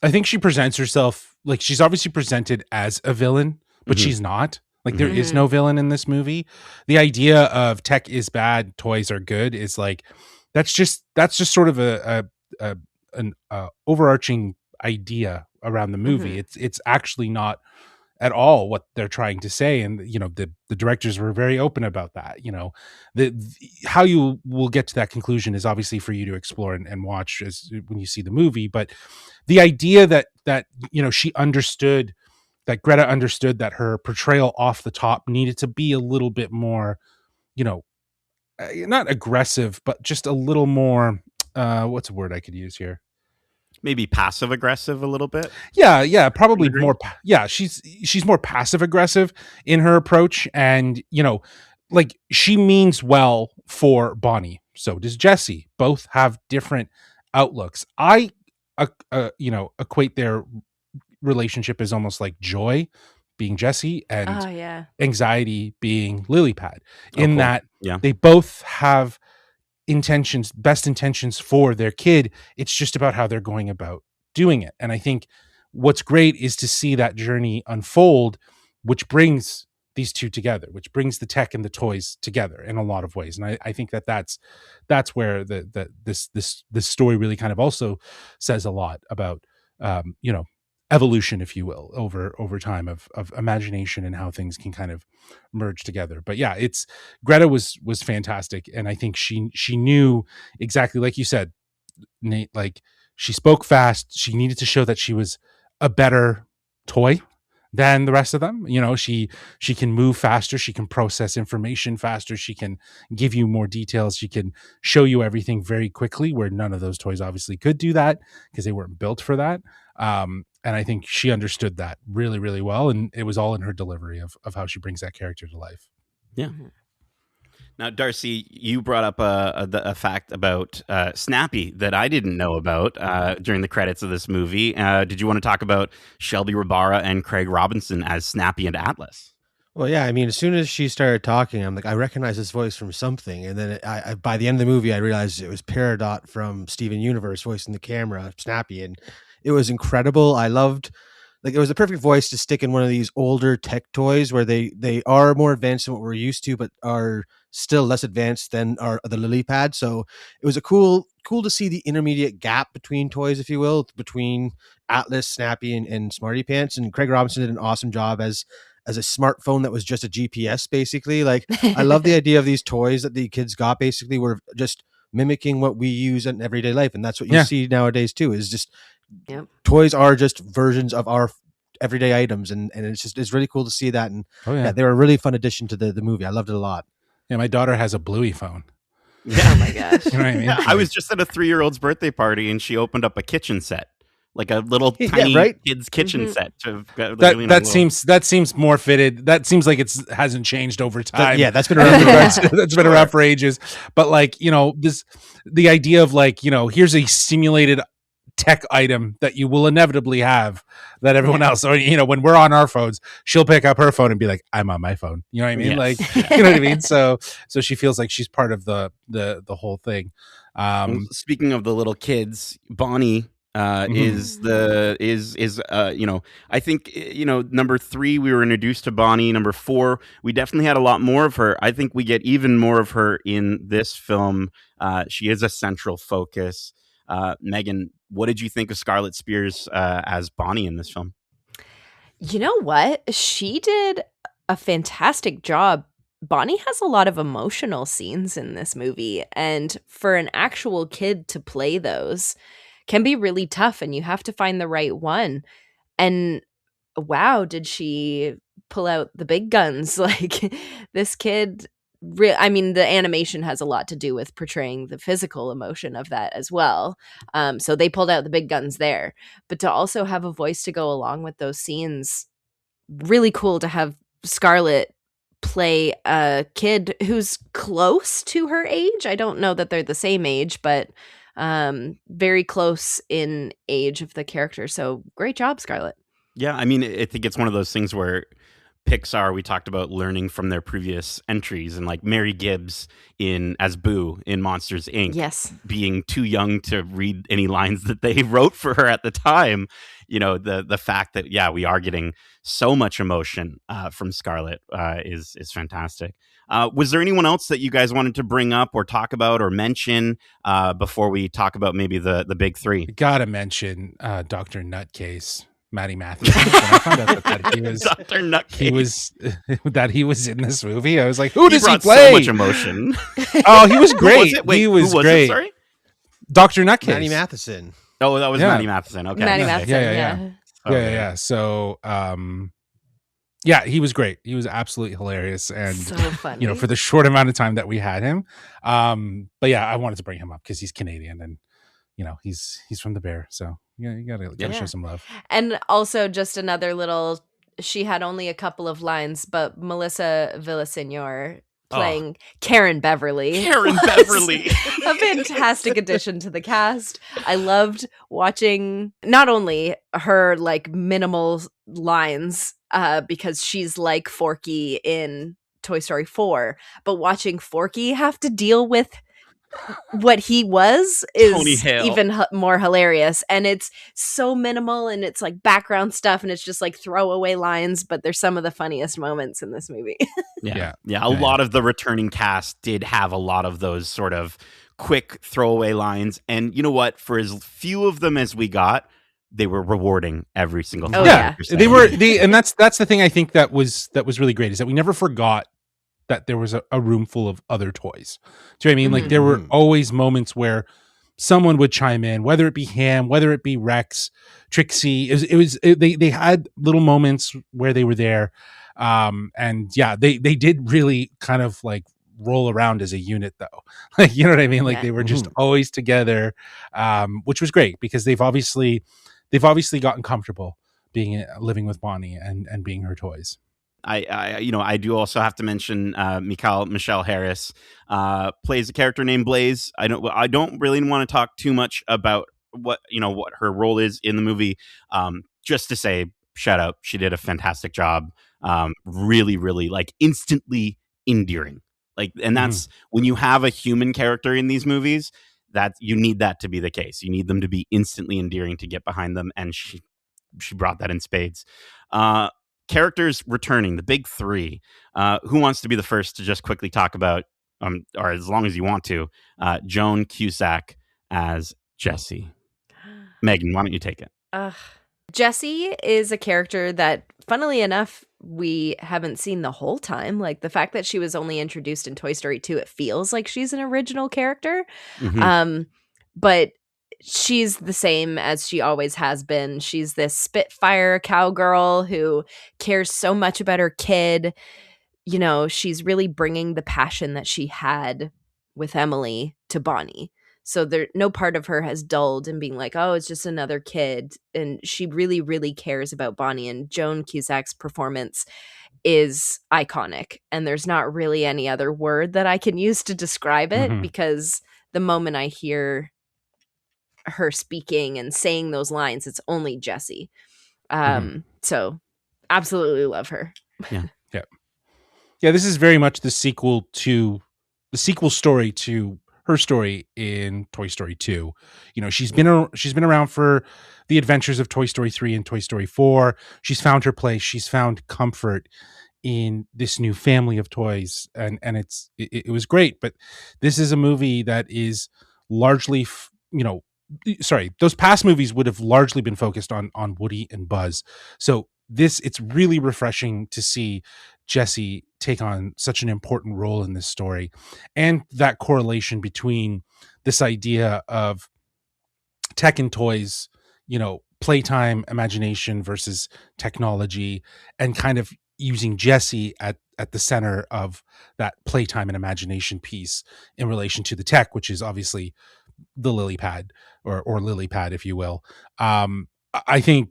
I think she presents herself like she's obviously presented as a villain, but she's not. Like there is no villain in this movie. The idea of tech is bad, toys are good is like that's just sort of an overarching idea around the movie. It's actually not at all what they're trying to say. And, you know, the directors were very open about that. You know, how you will get to that conclusion is obviously for you to explore and watch when you see the movie. But the idea that, you know, that Greta understood that her portrayal off the top needed to be a little bit more, you know, not aggressive, but just a little more, what's a word I could use here? Maybe passive aggressive a little bit. Yeah, probably more. Yeah, she's more passive aggressive in her approach, and you know, like she means well for Bonnie. So does Jessie. Both have different outlooks. I, you know, equate their relationship as almost like joy being Jessie and anxiety being Lilypad. In that they both have best intentions for their kid. It's just about how they're going about doing it. And I think what's great is to see that journey unfold, which brings these two together, which brings the tech and the toys together in a lot of ways. And I think that's where this story really kind of also says a lot about, you know, evolution, if you will, over time of imagination and how things can kind of merge together. But yeah, Greta was fantastic, and I think she knew exactly, like you said, Nate, like she spoke fast. She needed to show that she was a better toy than the rest of them. You know, she can move faster, she can process information faster, she can give you more details, she can show you everything very quickly, where none of those toys obviously could do that because they weren't built for that. And I think she understood that really, really well. And it was all in her delivery of how she brings that character to life. Yeah. Mm-hmm. Now, Darcy, you brought up a fact about Snappy that I didn't know about during the credits of this movie. Did you want to talk about Shelby Rabara and Craig Robinson as Snappy and Atlas? Well, yeah, I mean, as soon as she started talking, I'm like, I recognize this voice from something. And then I by the end of the movie, I realized it was Peridot from Steven Universe voicing the camera, Snappy. And it was incredible. I loved, like, it was the perfect voice to stick in one of these older tech toys where they are more advanced than what we're used to, but are still less advanced than the lily pad. So it was cool to see the intermediate gap between toys, if you will, between Atlas, Snappy, and Smarty Pants. And Craig Robinson did an awesome job as a smartphone that was just a GPS, basically. Like, I love the idea of these toys that the kids got, basically were just mimicking what we use in everyday life. And that's what you see nowadays too, is just toys are just versions of our everyday items. And it's really cool to see that. And they were a really fun addition to the movie. I loved it a lot. Yeah, my daughter has a Bluey phone. Yeah. Oh my gosh. You know what I mean? Yeah, I was just at a 3-year-old's birthday party and she opened up a kitchen set. Like a little tiny kid's kitchen set. That seems more fitted. That seems like it hasn't changed over time. That's been around. That's been around for ages. But like, the idea of like, here's a simulated tech item that you will inevitably have that everyone else, or when we're on our phones, she'll pick up her phone and be like, I'm on my phone. You know what I mean? Like, you know what I mean? So she feels like she's part of the whole thing. Speaking of the little kids, Bonnie I think number 3 we were introduced to Bonnie. Number 4 we definitely had a lot more of her. I think we get even more of her in this film. She is a central focus. Megan, what did you think of Scarlett Spears as Bonnie in this film? You know what? She did a fantastic job. Bonnie has a lot of emotional scenes in this movie, and for an actual kid to play those can be really tough, and you have to find the right one. And wow, did she pull out the big guns? Like, this kid, I mean, the animation has a lot to do with portraying the physical emotion of that as well. So they pulled out the big guns there. But to also have a voice to go along with those scenes, really cool to have Scarlett play a kid who's close to her age. I don't know that they're the same age, but very close in age of the character. So great job, Scarlett. Yeah, I mean, I think it's one of those things where Pixar, we talked about learning from their previous entries, and like Mary Gibbs as Boo in Monsters, Inc. Yes. Being too young to read any lines that they wrote for her at the time. The fact that, we are getting so much emotion from Scarlett is fantastic. Was there anyone else that you guys wanted to bring up or talk about or mention before we talk about maybe the big 3? Gotta mention Dr. Nutcase, Matty Matthews. When I found out that he was Dr. Nutcase, he was in this movie, I was like, who does he play? So much emotion. Oh, he was great. Wait, he was great. Sorry, Dr. Nutcase, Matty Matheson. Oh, that was Matty Matheson. Okay, Matty Matheson. Yeah. So, he was great. He was absolutely hilarious, and so funny. For the short amount of time that we had him. But I wanted to bring him up because he's Canadian, and he's from the Bear, so you gotta show some love. And also, just another little. She had only a couple of lines, but Melissa Villaseñor playing Karen Beverly. A fantastic addition to the cast. I loved watching not only her like minimal lines because she's like Forky in Toy Story 4, but watching Forky have to deal with what he was is even more hilarious. And it's so minimal, and it's like background stuff, and it's just like throwaway lines, but they're some of the funniest moments in this movie. A lot of the returning cast did have a lot of those sort of quick throwaway lines, and you know what, for as few of them as we got, they were rewarding every single time. They were and that's the thing I think that was really great, is that we never forgot that there was a room full of other toys. Do you know what I mean? Mm-hmm. Like, there were always moments where someone would chime in, whether it be Ham, whether it be Rex, Trixie. They had little moments where they were there. They did really kind of like roll around as a unit, though. Like, you know what I mean? Like, they were just always together, which was great, because they've obviously they've obviously gotten comfortable living with Bonnie and being her toys. I do also have to mention Michelle Harris plays a character named Blaze. I don't really want to talk too much about what her role is in the movie. Just to say, shout out, she did a fantastic job. Really, really like instantly endearing. Like, and that's when you have a human character in these movies, that you need that to be the case. You need them to be instantly endearing to get behind them, and she brought that in spades. Characters returning, the big three. Who wants to be the first to just quickly talk about, or as long as you want to, Joan Cusack as Jessie? Megan, why don't you take it? Jessie is a character that, funnily enough, we haven't seen the whole time. Like, the fact that she was only introduced in Toy Story 2, it feels like she's an original character. But she's the same as she always has been. She's this Spitfire cowgirl who cares so much about her kid. She's really bringing the passion that she had with Emily to Bonnie. So no part of her has dulled and being like, oh, it's just another kid. And she really, really cares about Bonnie. And Joan Cusack's performance is iconic. And there's not really any other word that I can use to describe it, because the moment I hear her speaking and saying those lines, it's only Jessie. So absolutely love her. Yeah, this is very much the sequel story to her story in Toy Story 2. She's been around for the adventures of Toy Story 3 and Toy Story 4. She's found her place. She's found comfort in this new family of toys, and it was great. But this is a movie that is largely, those past movies would have largely been focused on Woody and Buzz. So it's really refreshing to see Jessie take on such an important role in this story, and that correlation between this idea of tech and toys, playtime, imagination versus technology, and kind of using Jessie at the center of that playtime and imagination piece in relation to the tech, which is obviously the lily pad or lily pad, if you will. I think,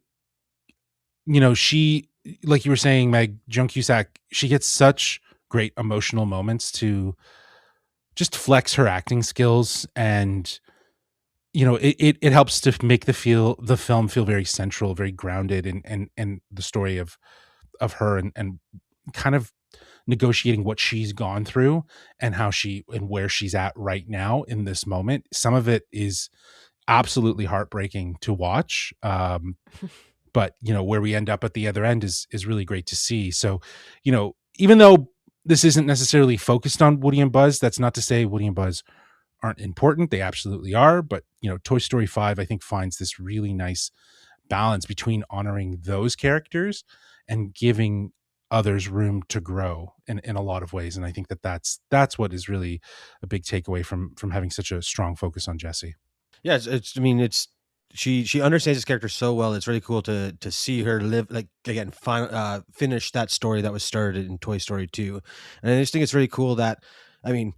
she, like you were saying, Meg, Joan Cusack, she gets such great emotional moments to just flex her acting skills, and it helps to make the film feel very central, very grounded, and the story of her and kind of negotiating what she's gone through and where she's at right now in this moment. Some of it is absolutely heartbreaking to watch. But where we end up at the other end is really great to see. So, even though this isn't necessarily focused on Woody and Buzz, that's not to say Woody and Buzz aren't important. They absolutely are. But, Toy Story 5, I think, finds this really nice balance between honoring those characters and giving others room to grow in a lot of ways. And I think that's what is really a big takeaway from having such a strong focus on Jessie. Yeah, she understands this character so well. It's really cool to see her live, like, again, finish that story that was started in Toy Story 2. And I just think it's really cool that, I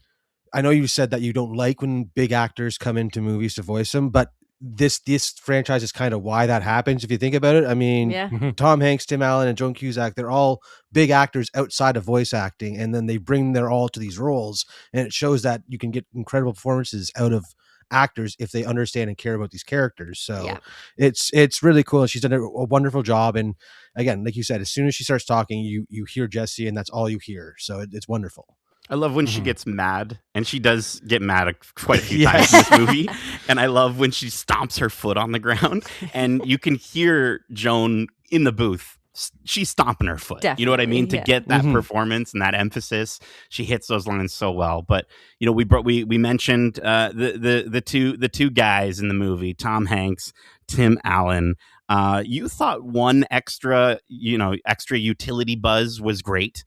know you said that you don't like when big actors come into movies to voice them, but this franchise is kind of why that happens, if you think about it. Tom Hanks, Tim Allen, and Joan Cusack, they're all big actors outside of voice acting, and then they bring their all to these roles, and it shows that you can get incredible performances out of actors if they understand and care about these characters. So it's really cool. She's done a wonderful job, and again, like you said, as soon as she starts talking, you hear Jessie, and that's all you hear. So it's wonderful. I love when she gets mad, and she does get mad quite a few times in this movie. And I love when she stomps her foot on the ground, and you can hear Joan in the booth. She's stomping her foot. Definitely, you know what I mean? To get that performance and that emphasis, she hits those lines so well. But we mentioned the two guys in the movie, Tom Hanks, Tim Allen. You thought one extra utility Buzz was great.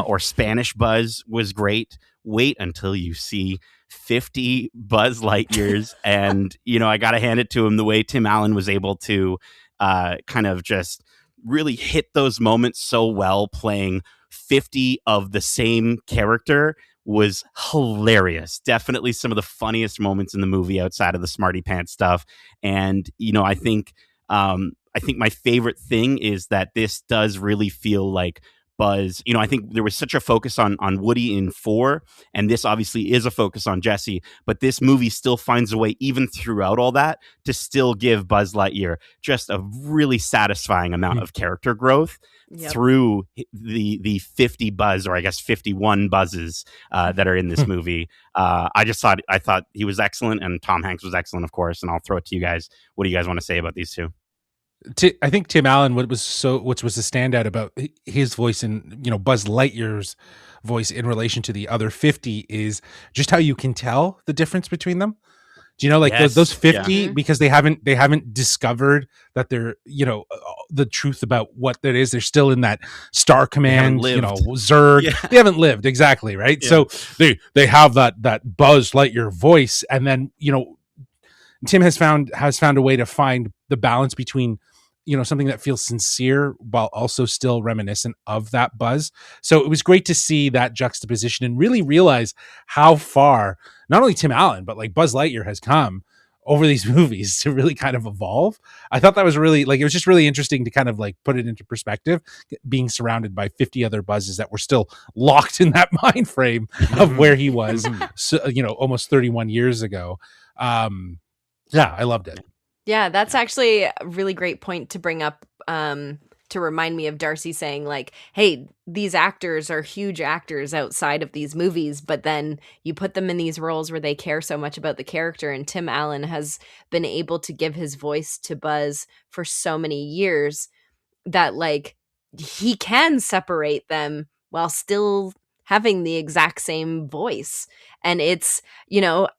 Or Spanish Buzz was great. Wait until you see 50 Buzz Lightyears. And, I got to hand it to him, the way Tim Allen was able to kind of just really hit those moments so well, playing 50 of the same character was hilarious. Definitely some of the funniest moments in the movie outside of the Smarty Pants stuff. And, I think I think my favorite thing is that this does really feel like Buzz. I think there was such a focus on Woody in 4, and this obviously is a focus on Jessie, but this movie still finds a way, even throughout all that, to still give Buzz Lightyear just a really satisfying amount of character growth through the 50 Buzz, or I guess 51 Buzzes that are in this movie. I thought he was excellent, and Tom Hanks was excellent, of course, and I'll throw it to you guys. What do you guys want to say about these two? I think Tim Allen, which was the standout about his voice and Buzz Lightyear's voice in relation to the other 50 is just how you can tell the difference between them. Do you know, like those 50 because they haven't discovered that they're the truth about what that is. They're still in that Star Command, Zurg. Yeah. They haven't lived exactly right. Yeah. So they have that Buzz Lightyear voice, and then Tim has found a way to find the balance between something that feels sincere while also still reminiscent of that Buzz. So it was great to see that juxtaposition and really realize how far not only Tim Allen, but like Buzz Lightyear has come over these movies to really kind of evolve. I thought that was really it was just really interesting to kind of like put it into perspective, being surrounded by 50 other Buzzes that were still locked in that mind frame of where he was, almost 31 years ago. Yeah, I loved it. Yeah, that's actually a really great point to bring up, to remind me of Darcy saying like, hey, these actors are huge actors outside of these movies, but then you put them in these roles where they care so much about the character, and Tim Allen has been able to give his voice to Buzz for so many years that like he can separate them while still having the exact same voice. And it's,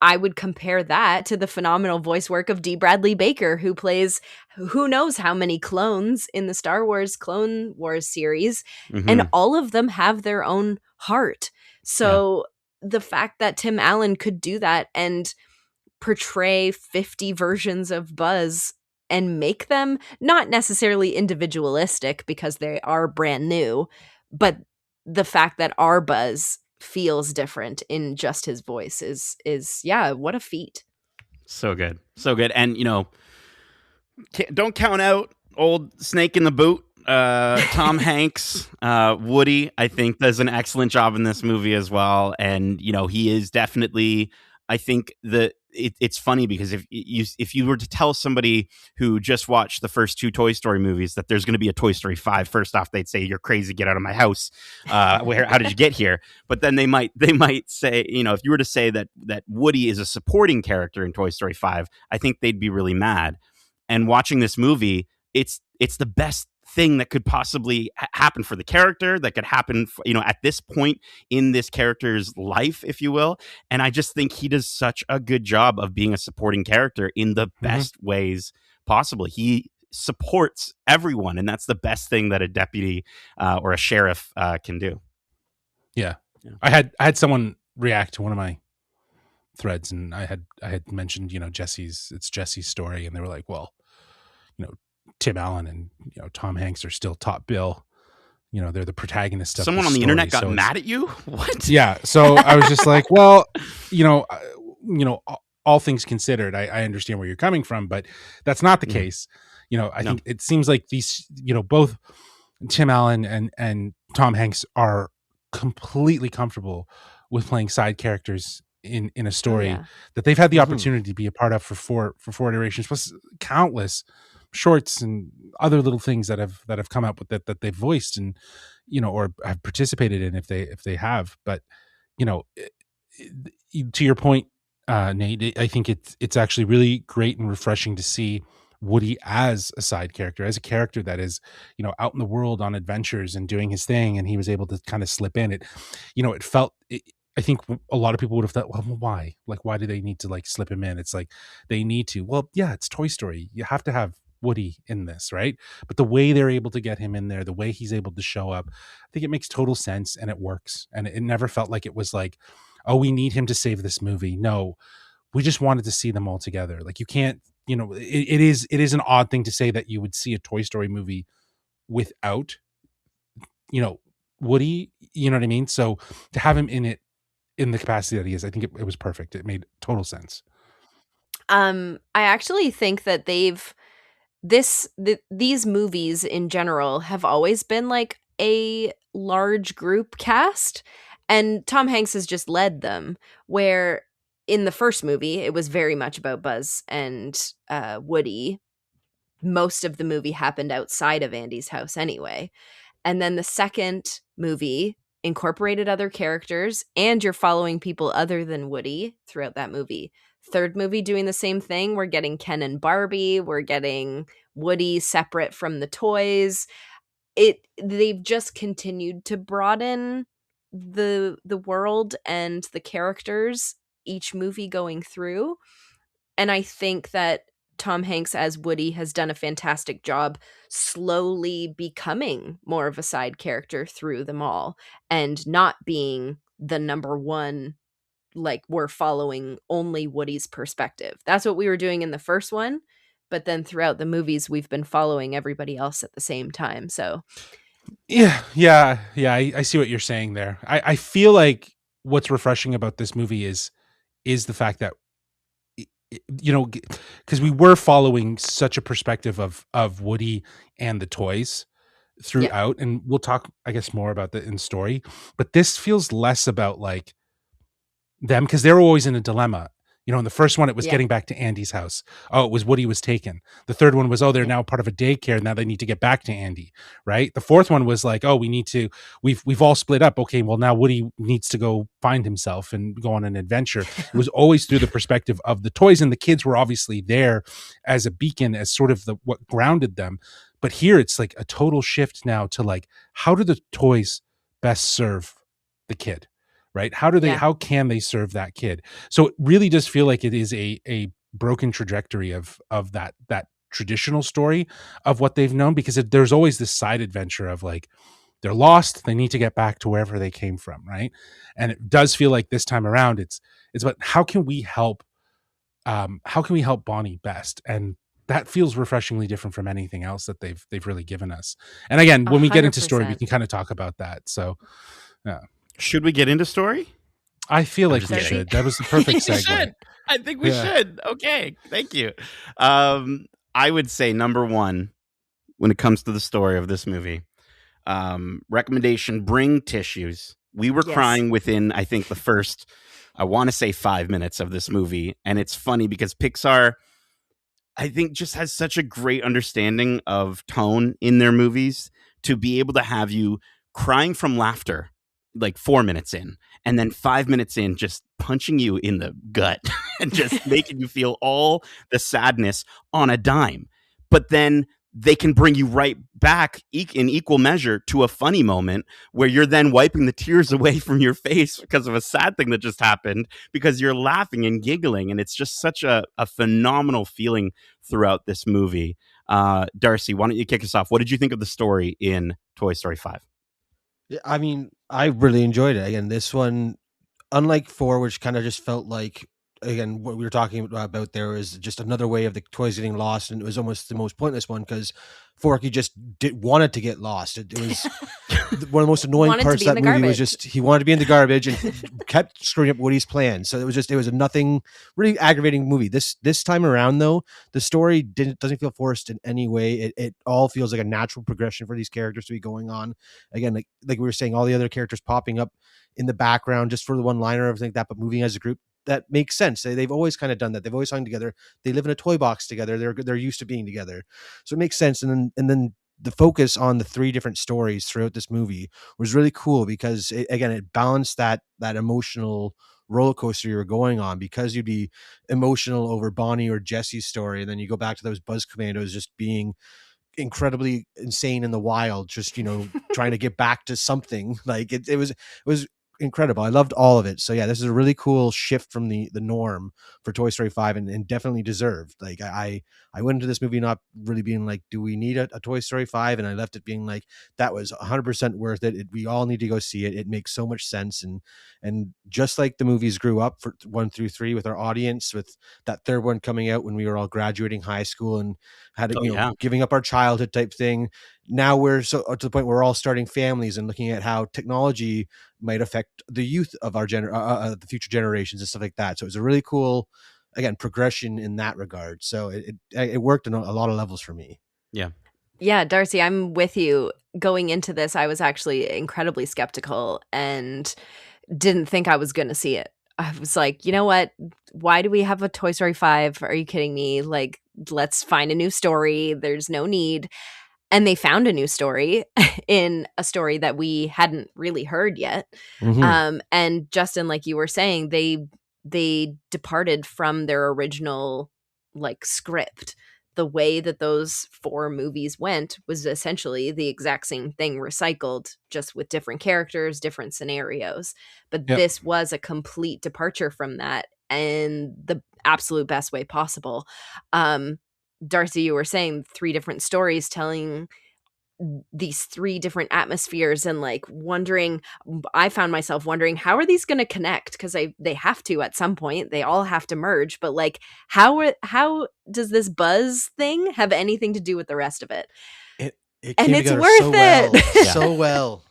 I would compare that to the phenomenal voice work of D. Bradley Baker, who plays who knows how many clones in the Star Wars Clone Wars series, and all of them have their own heart. So the fact that Tim Allen could do that and portray 50 versions of Buzz and make them not necessarily individualistic because they are brand new, but the fact that our Buzz feels different in just his voice is what a feat. So good. And don't count out old Snake in the Boot. Tom Hanks, Woody, I think does an excellent job in this movie as well. And he is definitely, I think it's funny because if you were to tell somebody who just watched the first 2 Toy Story movies that there's going to be a Toy Story 5, first off, they'd say, "You're crazy, get out of my house. How did you get here?" But then they might say, if you were to say that Woody is a supporting character in Toy Story 5, I think they'd be really mad. And watching this movie, it's the best thing that could possibly happen for the character, that could happen at this point in this character's life, if you will. And I just think he does such a good job of being a supporting character in the best ways possible. He supports everyone, and that's the best thing that a deputy or a sheriff can do. Yeah. I had someone react to one of my threads, and I had mentioned Jesse's story, and they were like, well, Tim Allen and Tom Hanks are still top bill. They're the protagonists. Someone on the internet got mad at you. What? Yeah. So I was just like, well, all things considered, I understand where you're coming from, but that's not the case. I think it seems like these, both Tim Allen and Tom Hanks are completely comfortable with playing side characters in a story that they've had the opportunity to be a part of for four iterations, plus countless shorts and other little things that have come up with that they've voiced and or have participated in if they have. But to your point, Nate, I think it's actually really great and refreshing to see Woody as a side character, as a character that is out in the world on adventures and doing his thing, and he was able to kind of slip in. It felt. I think a lot of people would have thought, well, why? Like, why do they need to slip him in? It's like they need to. Well, yeah, it's Toy Story. You have to have Woody in this, right? But the way they're able to get him in there, the way he's able to show up, I think it makes total sense and it works. And it never felt like it was like, oh, we need him to save this movie. No, we just wanted to see them all together. Like, you can't, it is an odd thing to say that you would see a Toy Story movie without, Woody, you know what I mean? So to have him in it, in the capacity that he is, I think it was perfect. It made total sense. I actually think that these movies in general have always been like a large group cast, and Tom Hanks has just led them, where in the first movie it was very much about Buzz and Woody. Most of the movie happened outside of Andy's house anyway. And then the second movie incorporated other characters, and you're following people other than Woody throughout that movie. Third movie doing the same thing. We're getting Ken and Barbie. We're getting Woody separate from the toys. They've just continued to broaden the world and the characters each movie going through. And I think that Tom Hanks as Woody has done a fantastic job slowly becoming more of a side character through them all, and not being the number one, like we're following only Woody's perspective. That's what we were doing in the first one, but then throughout the movies we've been following everybody else at the same time. So yeah, I see what you're saying there. I feel like what's refreshing about this movie is the fact that, you know, because we were following such a perspective of Woody and the toys throughout, and we'll talk, I guess, more about the in story, but this feels less about like them, because they're always in a dilemma. You know, in the first one, it was getting back to Andy's house. Oh, it was Woody was taken. The third one was, oh, they're now part of a daycare. Now they need to get back to Andy, right? The fourth one was like, oh, we've all split up. Okay, well, now Woody needs to go find himself and go on an adventure. It was always through the perspective of the toys, and the kids were obviously there as a beacon, as sort of what grounded them. But here it's like a total shift now to like, how do the toys best serve the kid? Right? How can they serve that kid? So it really does feel like it is a broken trajectory of that traditional story of what they've known, because there's always this side adventure of like, they're lost, they need to get back to wherever they came from, right? And it does feel like this time around it's about how can we help Bonnie best? And that feels refreshingly different from anything else that they've really given us. And again, when we get into story, we can kind of talk about that. So yeah. Should we get into story? I feel like we should. That was the perfect segue. I think we should. Okay, thank you. I would say number one, when it comes to the story of this movie, recommendation: bring tissues. We were crying within, I think, the first, I want to say 5 minutes of this movie, and it's funny because Pixar, I think, just has such a great understanding of tone in their movies to be able to have you crying from laughter like 4 minutes in, and then 5 minutes in just punching you in the gut and just making you feel all the sadness on a dime. But then they can bring you right back in equal measure to a funny moment where you're then wiping the tears away from your face because of a sad thing that just happened, because you're laughing and giggling. And it's just such a phenomenal feeling throughout this movie. Darcy, why don't you kick us off? What did you think of the story in Toy Story 5? I mean, I really enjoyed it. Again, this one, unlike 4, which kind of just felt like, again, what we were talking about there is just another way of the toys getting lost, and it was almost the most pointless one, because Forky just wanted to get lost. It was one of the most annoying parts of that movie was just he wanted to be in the garbage and kept screwing up Woody's plan. So it was a nothing really aggravating movie. This time around, though, the story doesn't feel forced in any way. It all feels like a natural progression for these characters to be going on. Again, like we were saying, all the other characters popping up in the background just for the one-liner or everything like that, but moving as a group. That makes sense. They've always kind of done that. They've always hung together. They live in a toy box together. They're used to being together, so it makes sense. And then the focus on the 3 different stories throughout this movie was really cool, because it balanced that emotional roller coaster you were going on, because you'd be emotional over Bonnie or Jessie's story, and then you go back to those Buzz Commandos just being incredibly insane in the wild, just trying to get back to something. Like it was incredible. I loved all of it. So yeah, this is a really cool shift from the norm for Toy Story 5, and definitely deserved. Like I went into this movie not really being like, do we need a Toy Story 5? And I left it being like, that was 100% worth it. We all need to go see it. It makes so much sense. And just like the movies grew up for 1 through 3 with our audience, with that third one coming out when we were all graduating high school and had giving up our childhood type thing. Now we're so to the point where we're all starting families and looking at how technology might affect the youth of our the future generations and stuff like that. So it was a really cool again, progression in that regard. So it worked on a lot of levels for me. Yeah, Darcy, I'm with you. Going into this, I was actually incredibly skeptical and didn't think I was going to see it. I was like, you know what? Why do we have a Toy Story 5? Are you kidding me? Like, let's find a new story. There's no need. And they found a new story in a story that we hadn't really heard yet. And Justin, like you were saying, they departed from their original like script. The way that those 4 movies went was essentially the exact same thing recycled, just with different characters, different scenarios. But this was a complete departure from that in the absolute best way possible. Darcy, you were saying 3 different stories telling these 3 different atmospheres, and like wondering, I found myself wondering, how are these going to connect? Because they have to at some point, they all have to merge, but like how does this buzz thing have anything to do with the rest of it? And it's worth so it. Well. So well.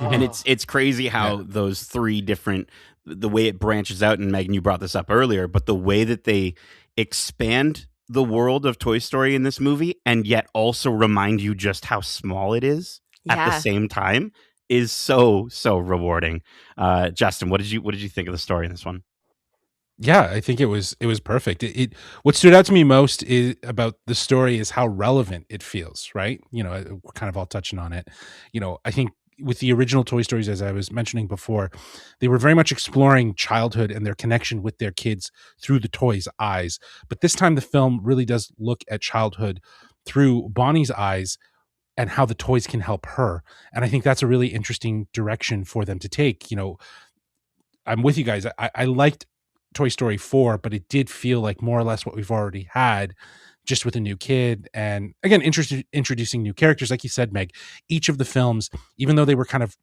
And it's crazy how those 3 different, the way it branches out, and Megan, you brought this up earlier, but the way that they expand the world of Toy Story in this movie and yet also remind you just how small it is at the same time is so rewarding. Justin, what did you think of the story in this one? Yeah, I think it was perfect. What stood out to me most about the story is how relevant it feels, right? You know, we're kind of all touching on it. You know, I think with the original Toy Stories, as I was mentioning before, they were very much exploring childhood and their connection with their kids through the toys' eyes. But this time the film really does look at childhood through Bonnie's eyes and how the toys can help her. And I think that's a really interesting direction for them to take. You know, I'm with you guys. I liked Toy Story 4, but it did feel like more or less what we've already had, just with a new kid. And again, introducing new characters. Like you said, Meg, each of the films, even though they were kind of,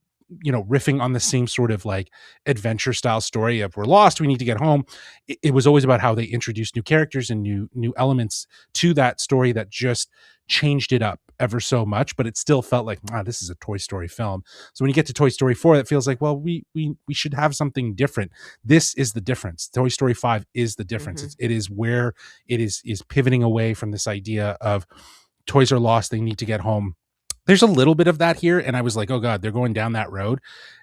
you know, riffing on the same sort of like adventure style story of we're lost, we need to get home, it was always about how they introduced new characters and new elements to that story that just changed it up ever so much, but it still felt like, this is a Toy Story film. So when you get to Toy Story 4, it feels like, well, we should have something different. This is the difference. Toy Story 5 is the difference. It is where it is pivoting away from this idea of toys are lost, they need to get home. There's a little bit of that here, and I was like, oh god, they're going down that road.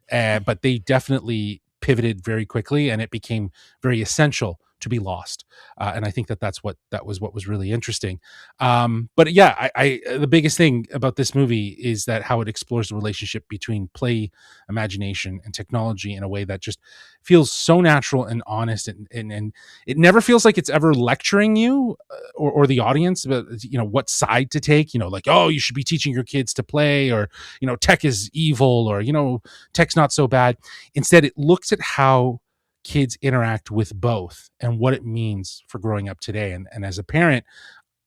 But they definitely pivoted very quickly, and it became very essential to be lost. And I think that was what was really interesting. But yeah, I the biggest thing about this movie is that how it explores the relationship between play, imagination, and technology in a way that just feels so natural and honest, and it never feels like it's ever lecturing you or the audience about, you know, what side to take, you know, like, oh, you should be teaching your kids to play, or, you know, tech is evil, or, you know, tech's not so bad. Instead, it looks at how kids interact with both and what it means for growing up today. And as a parent,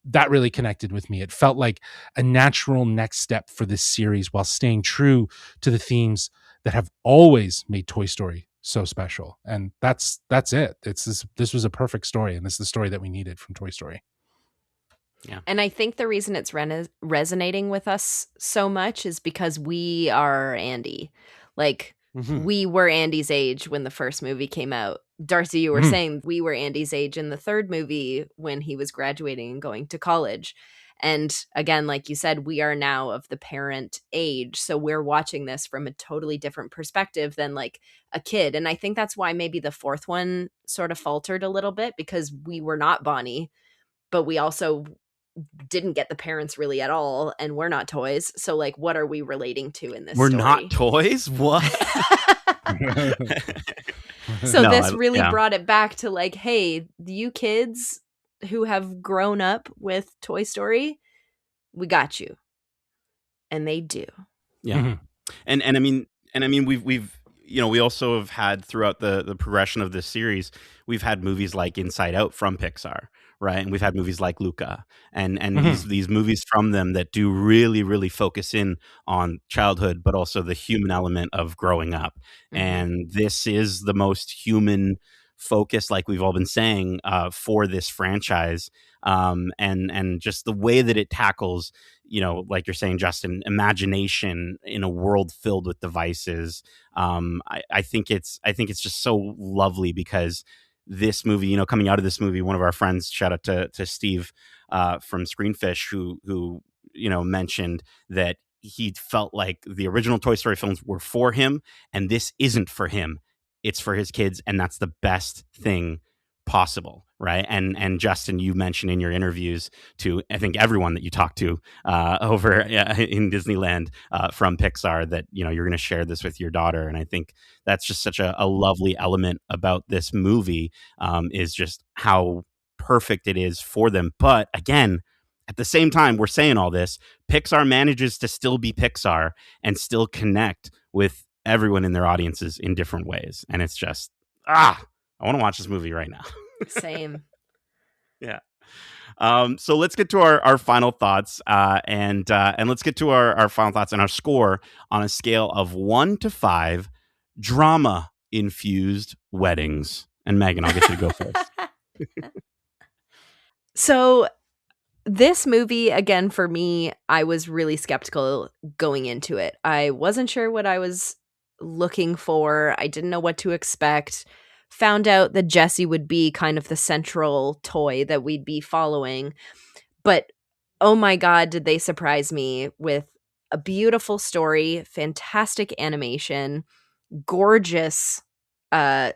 that really connected with me. It felt like a natural next step for this series while staying true to the themes that have always made Toy Story so special. And that's it. This was a perfect story, and this is the story that we needed from Toy Story. Yeah. And I think the reason it's resonating with us so much is because we are Andy. Like, we were Andy's age when the first movie came out. Darcy, you were saying we were Andy's age in the third movie when he was graduating and going to college. And again, like you said, we are now of the parent age. So we're watching this from a totally different perspective than like a kid. And I think that's why maybe the fourth one sort of faltered a little bit, because we were not Bonnie, but we also didn't get the parents really at all, and we're not toys. So like, what are we relating to in this We're story? not toys? What? So this really brought it back to like, hey, you kids who have grown up with Toy Story, we got you. And they do. Yeah. And I mean we've you know, we also have had throughout the progression of this series, we've had movies like Inside Out from Pixar, right? And we've had movies like Luca, and these movies from them that do really, really focus in on childhood, but also the human element of growing up. And this is the most human focus, like we've all been saying, for this franchise. And just the way that it tackles, you know, like you're saying, Justin, imagination in a world filled with devices. I think it's just so lovely, because this movie, you know, coming out of this movie, one of our friends, shout out to Steve from Screenfish, who you know mentioned that he felt like the original Toy Story films were for him, and this isn't for him. It's for his kids, and that's the best thing possible, right? And Justin, you mentioned in your interviews to, I think, everyone that you talked to over in Disneyland from Pixar, that, you know, you're going to share this with your daughter. And I think that's just such a lovely element about this movie, is just how perfect it is for them. But again, at the same time we're saying all this, Pixar manages to still be Pixar and still connect with everyone in their audiences in different ways. And it's just, I want to watch this movie right now. Same. Yeah. So let's get to our final thoughts, and let's get to our final thoughts and our score on a scale of 1 to 5 drama infused weddings. And Megan, I'll get you to go first. So this movie, again, for me, I was really skeptical going into it. I wasn't sure what I was looking for. I didn't know what to expect. Found out that Jessie would be kind of the central toy that we'd be following. But oh my God, did they surprise me with a beautiful story, fantastic animation, gorgeous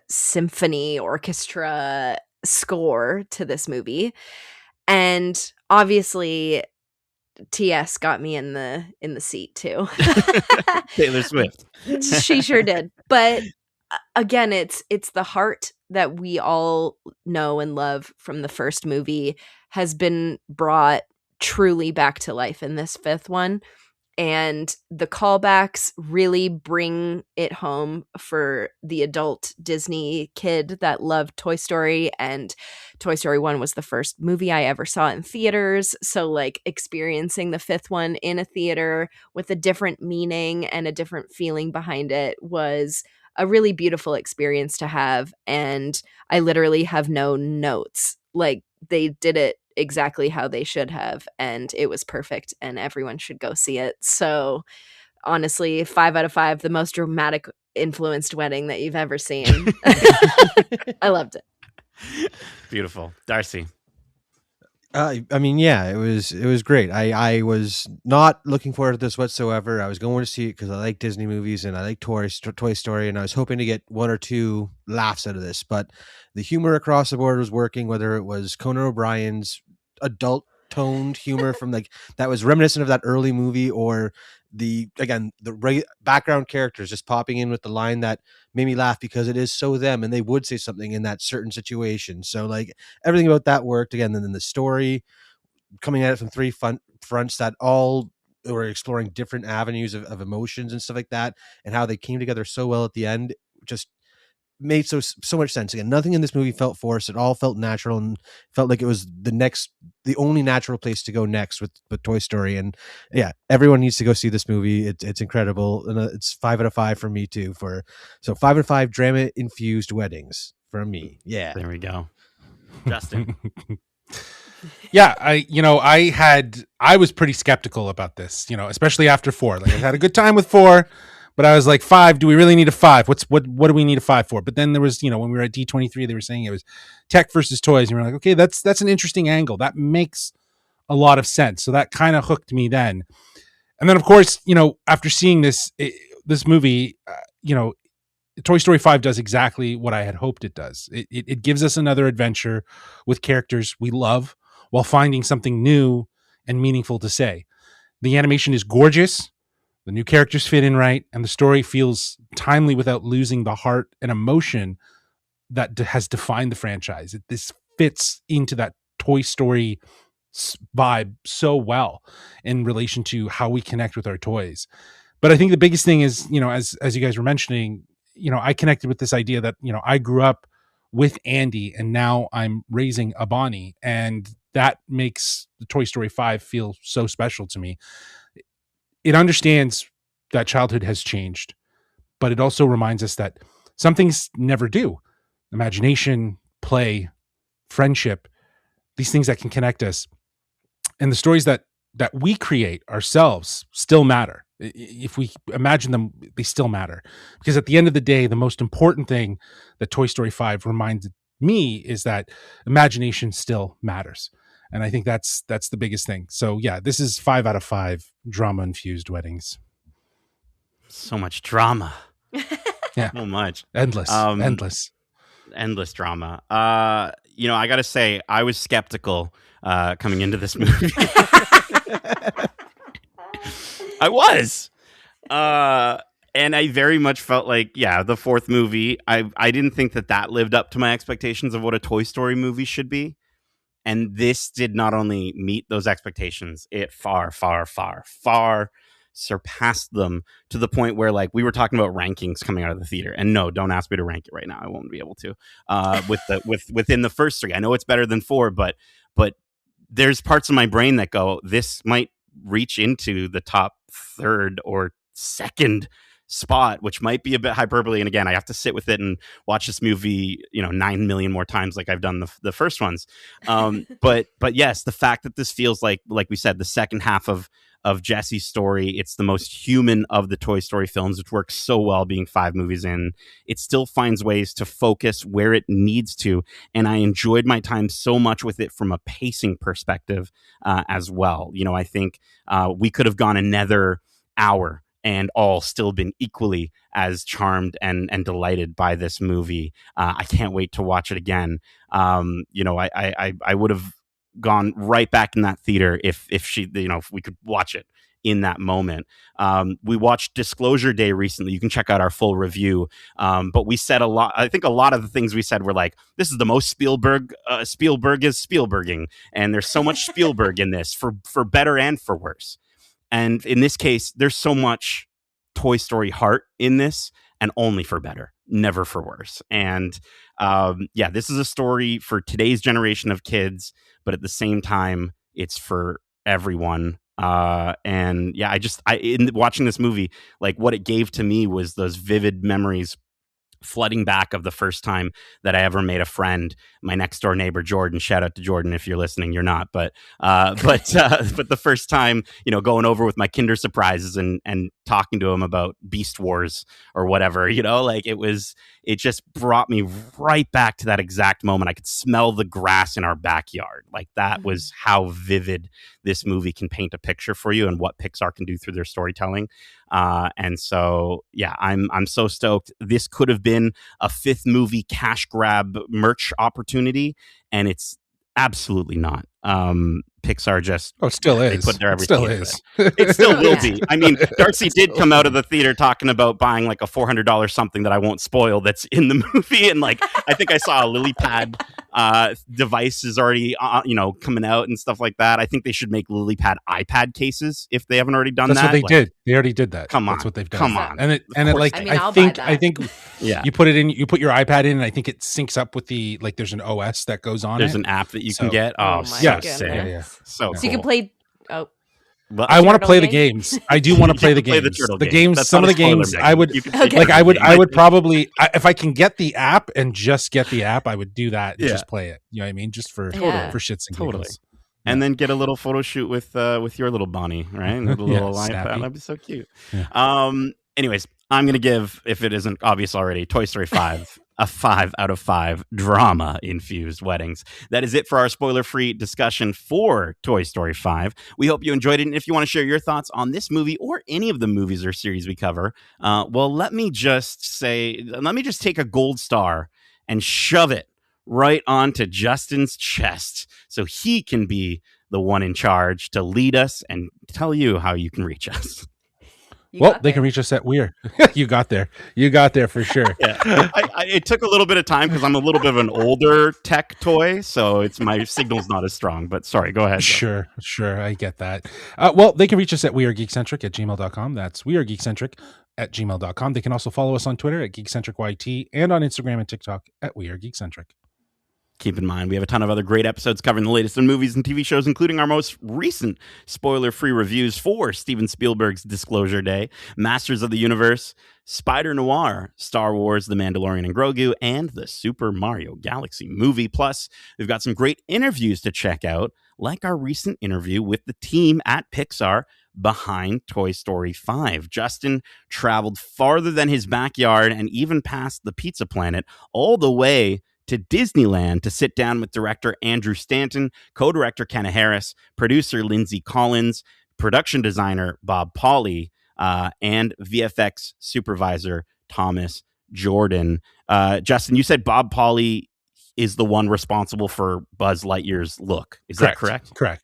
symphony orchestra score to this movie. And obviously TS got me in the seat too. Taylor Swift. She sure did. But again, it's the heart that we all know and love from the first movie has been brought truly back to life in this fifth one. And the callbacks really bring it home for the adult Disney kid that loved Toy Story. And Toy Story 1 was the first movie I ever saw in theaters. So, like, experiencing the fifth one in a theater with a different meaning and a different feeling behind it was a really beautiful experience to have. And I literally have no notes. Like, they did it exactly how they should have, and it was perfect, and everyone should go see it. So honestly, 5 out of 5, the most dramatic influenced wedding that you've ever seen. I loved it. Beautiful. Darcy. I mean, yeah, it was great. I was not looking forward to this whatsoever. I was going to see it because I like Disney movies and I like Toy Story, and I was hoping to get 1 or 2 laughs out of this. But the humor across the board was working, whether it was Conan O'Brien's adult toned humor from like that was reminiscent of that early movie, or the background characters just popping in with the line that made me laugh because it is so them and they would say something in that certain situation. So like everything about that worked again. And then the story coming at it from 3 fronts that all were exploring different avenues of emotions and stuff like that, and how they came together so well at the end just made so much sense. Again, nothing in this movie felt forced. It all felt natural and felt like it was the only natural place to go next with Toy Story. And yeah, everyone needs to go see this movie. It's incredible, and it's 5 out of 5 for me too. So 5 out of 5 drama infused weddings from me. Yeah, there we go. Justin. Yeah, I was pretty skeptical about this, especially after 4. Like, I had a good time with 4. But I was like, 5, do we really need a 5? What do we need a 5 for? But then there was, when we were at D23, they were saying it was tech versus toys. And we were like, okay, that's an interesting angle. That makes a lot of sense. So that kind of hooked me then. And then, of course, after seeing this movie, Toy Story 5 does exactly what I had hoped it does. It gives us another adventure with characters we love while finding something new and meaningful to say. The animation is gorgeous. The new characters fit in right, and the story feels timely without losing the heart and emotion that has defined the franchise. This fits into that Toy Story vibe so well in relation to how we connect with our toys. But I think the biggest thing is, as you guys were mentioning, I connected with this idea that, I grew up with Andy and now I'm raising a Bonnie, and that makes the Toy Story 5 feel so special to me. It understands that childhood has changed, but it also reminds us that some things never do. Imagination, play, friendship, these things that can connect us. And the stories that we create ourselves still matter. If we imagine them, they still matter. Because at the end of the day, the most important thing that Toy Story 5 me is that imagination still matters. And I think that's the biggest thing. So yeah, this is 5 out of 5 drama infused weddings. So much drama. Yeah. So much. Endless drama. I got to say, I was skeptical coming into this movie. I was. And I very much felt like, the fourth movie, I didn't think that lived up to my expectations of what a Toy Story movie should be. And this did not only meet those expectations, it far, far, far, far surpassed them, to the point where, like, we were talking about rankings coming out of the theater. And no, don't ask me to rank it right now. I won't be able to. Within the first 3. I know it's better than 4, but there's parts of my brain that go, this might reach into the top 3rd or 2nd spot, which might be a bit hyperbole. And again, I have to sit with it and watch this movie, 9 million more times like I've done the first ones. But yes, the fact that this feels like we said, the second half of Jessie's story, it's the most human of the Toy Story films, which works so well being 5 movies in. It still finds ways to focus where it needs to. And I enjoyed my time so much with it from a pacing perspective as well. I think we could have gone another hour and all still been equally as charmed and delighted by this movie. I can't wait to watch it again. I would have gone right back in that theater if we could watch it in that moment. We watched Disclosure Day recently. You can check out our full review. But we said a lot. I think a lot of the things we said were like, this is the most Spielberg is Spielberging. And there's so much Spielberg in this, for better and for worse. And in this case, there's so much Toy Story heart in this, and only for better, never for worse. And this is a story for today's generation of kids, but at the same time, it's for everyone. In watching this movie, like, what it gave to me was those vivid memories flooding back of the first time that I ever made a friend. My next door neighbor, Jordan, shout out to Jordan if you're listening. You're not, but the first time, going over with my Kinder Surprises and talking to him about Beast Wars or whatever, it just brought me right back to that exact moment. I could smell the grass in our backyard. Like, that was how vivid this movie can paint a picture for you, and what Pixar can do through their storytelling. And so, I'm so stoked. This could have been a 5th movie cash grab merch opportunity, and it's absolutely not. Pixar just it still is. They put their everything into it. It still will be. I mean, Darcy did come out of the theater talking about buying like a $400 something that I won't spoil that's in the movie, and like, I think I saw a lily pad device is already coming out and stuff like that. I think they should make lily pad iPad cases if they haven't already done that. That's what they did. They already did that. Come on, that's what they've done. Come on, I think you put it in. You put your iPad in, and I think it syncs up with the, like, there's an OS that goes on. There's an app that you can get. Oh so yeah, sick. Yeah. So you can play. Oh, well, I want to play the games. I do want to play the games. The games. Some of the games I would I would probably, if I can get the app and just get the app, I would do that and just play it. You know what I mean? Just for shits and giggles. And then get a little photo shoot with your little Bonnie, right? With a little iPad. That'd be so cute. Yeah. Anyways, I'm gonna give, if it isn't obvious already, Toy Story 5 a 5 out of 5 drama-infused weddings. That is it for our spoiler-free discussion for Toy Story 5. We hope you enjoyed it, and if you want to share your thoughts on this movie or any of the movies or series we cover, let me just take a gold star and shove it right onto Justin's chest so he can be the one in charge to lead us and tell you how you can reach us. They can reach us at We're. You got there for sure. Yeah, it took a little bit of time because I'm a little bit of an older tech toy, so my signal's not as strong. But sorry, go ahead. Sure, I get that. They can reach us at wearegeekcentric@gmail.com. That's wearegeekcentric@gmail.com. They can also follow us on Twitter at GeekcentricYT and on Instagram and TikTok at wearegeekcentric. Keep in mind, we have a ton of other great episodes covering the latest in movies and TV shows, including our most recent spoiler-free reviews for Steven Spielberg's Disclosure Day, Masters of the Universe, Spider Noir, Star Wars, The Mandalorian and Grogu, and the Super Mario Galaxy movie. Plus, we've got some great interviews to check out, like our recent interview with the team at Pixar behind Toy Story 5. Justin traveled farther than his backyard and even past the Pizza Planet, all the way to Disneyland to sit down with director Andrew Stanton, co-director Kenna Harris, producer Lindsay Collins, production designer Bob Pauly, and VFX supervisor Thomas Jordan. Justin, you said Bob Pauly is the one responsible for Buzz Lightyear's look. Is that correct? Correct.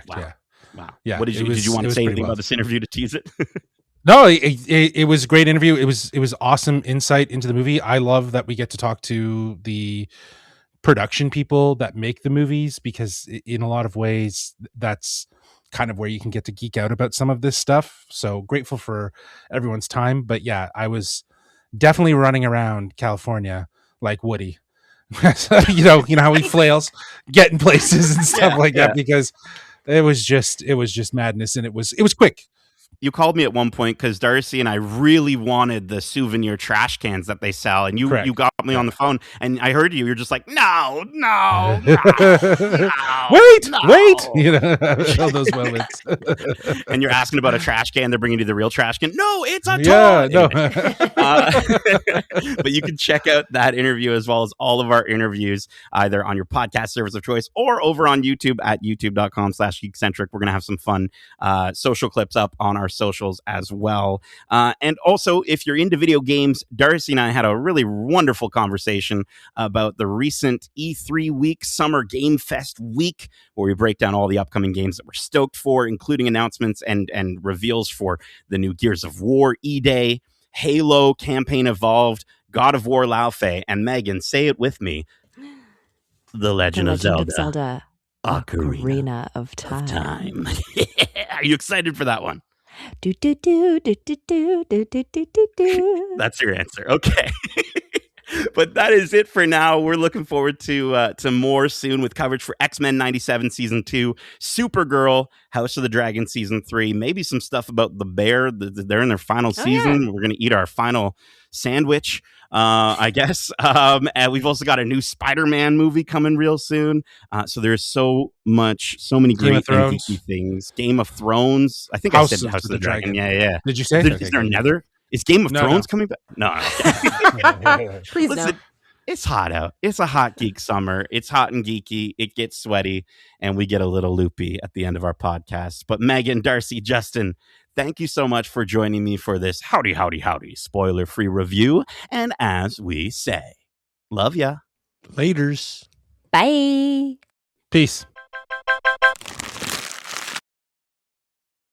Wow. Yeah. Wow. Yeah. What did you want to say anything about this interview to tease it? No, it was a great interview. It was awesome insight into the movie. I love that we get to talk to the production people that make the movies, because in a lot of ways that's kind of where you can get to geek out about some of this stuff. So grateful for everyone's time. But yeah, I was definitely running around California like Woody. you know how he flails, getting places and stuff that, because it was just madness, and it was quick. You called me at one point because Darcy and I really wanted the souvenir trash cans that they sell, and you got me on the phone, and I heard you. You're just like, no, wait, all those moments. And you're asking about a trash can. They're bringing you the real trash can. No, it's a toy. No. But you can check out that interview as well as all of our interviews either on your podcast service of choice or over on YouTube at youtube.com/Geekcentric. We're gonna have some fun social clips up on our socials as well. And also, if you're into video games, Darcy and I had a really wonderful conversation about the recent E3 week, Summer Game Fest week, where we break down all the upcoming games that we're stoked for, including announcements and reveals for the new Gears of War E-Day, Halo Campaign Evolved, God of War Laufey, and Megan, say it with me, The Legend of Zelda. Ocarina of Time. Are you excited for that one? That's your answer. Okay. But that is it for now. We're looking forward to more soon with coverage for X-Men 97 Season 2, Supergirl, House of the Dragon Season 3, maybe some stuff about the Bear. They're in their final season. Yeah. We're going to eat our final sandwich, I guess. And we've also got a new Spider-Man movie coming real soon. So there's so many great and geeky things. Game of Thrones. I think I said House of the Dragon. Yeah. Did you say? Is there another? Is Game of Thrones coming back? No. Please, listen, it's hot out. It's a hot geek summer. It's hot and geeky. It gets sweaty, and we get a little loopy at the end of our podcast. But Megan, Darcy, Justin, thank you so much for joining me for this howdy spoiler-free review. And as we say, love ya. Laters. Bye. Peace.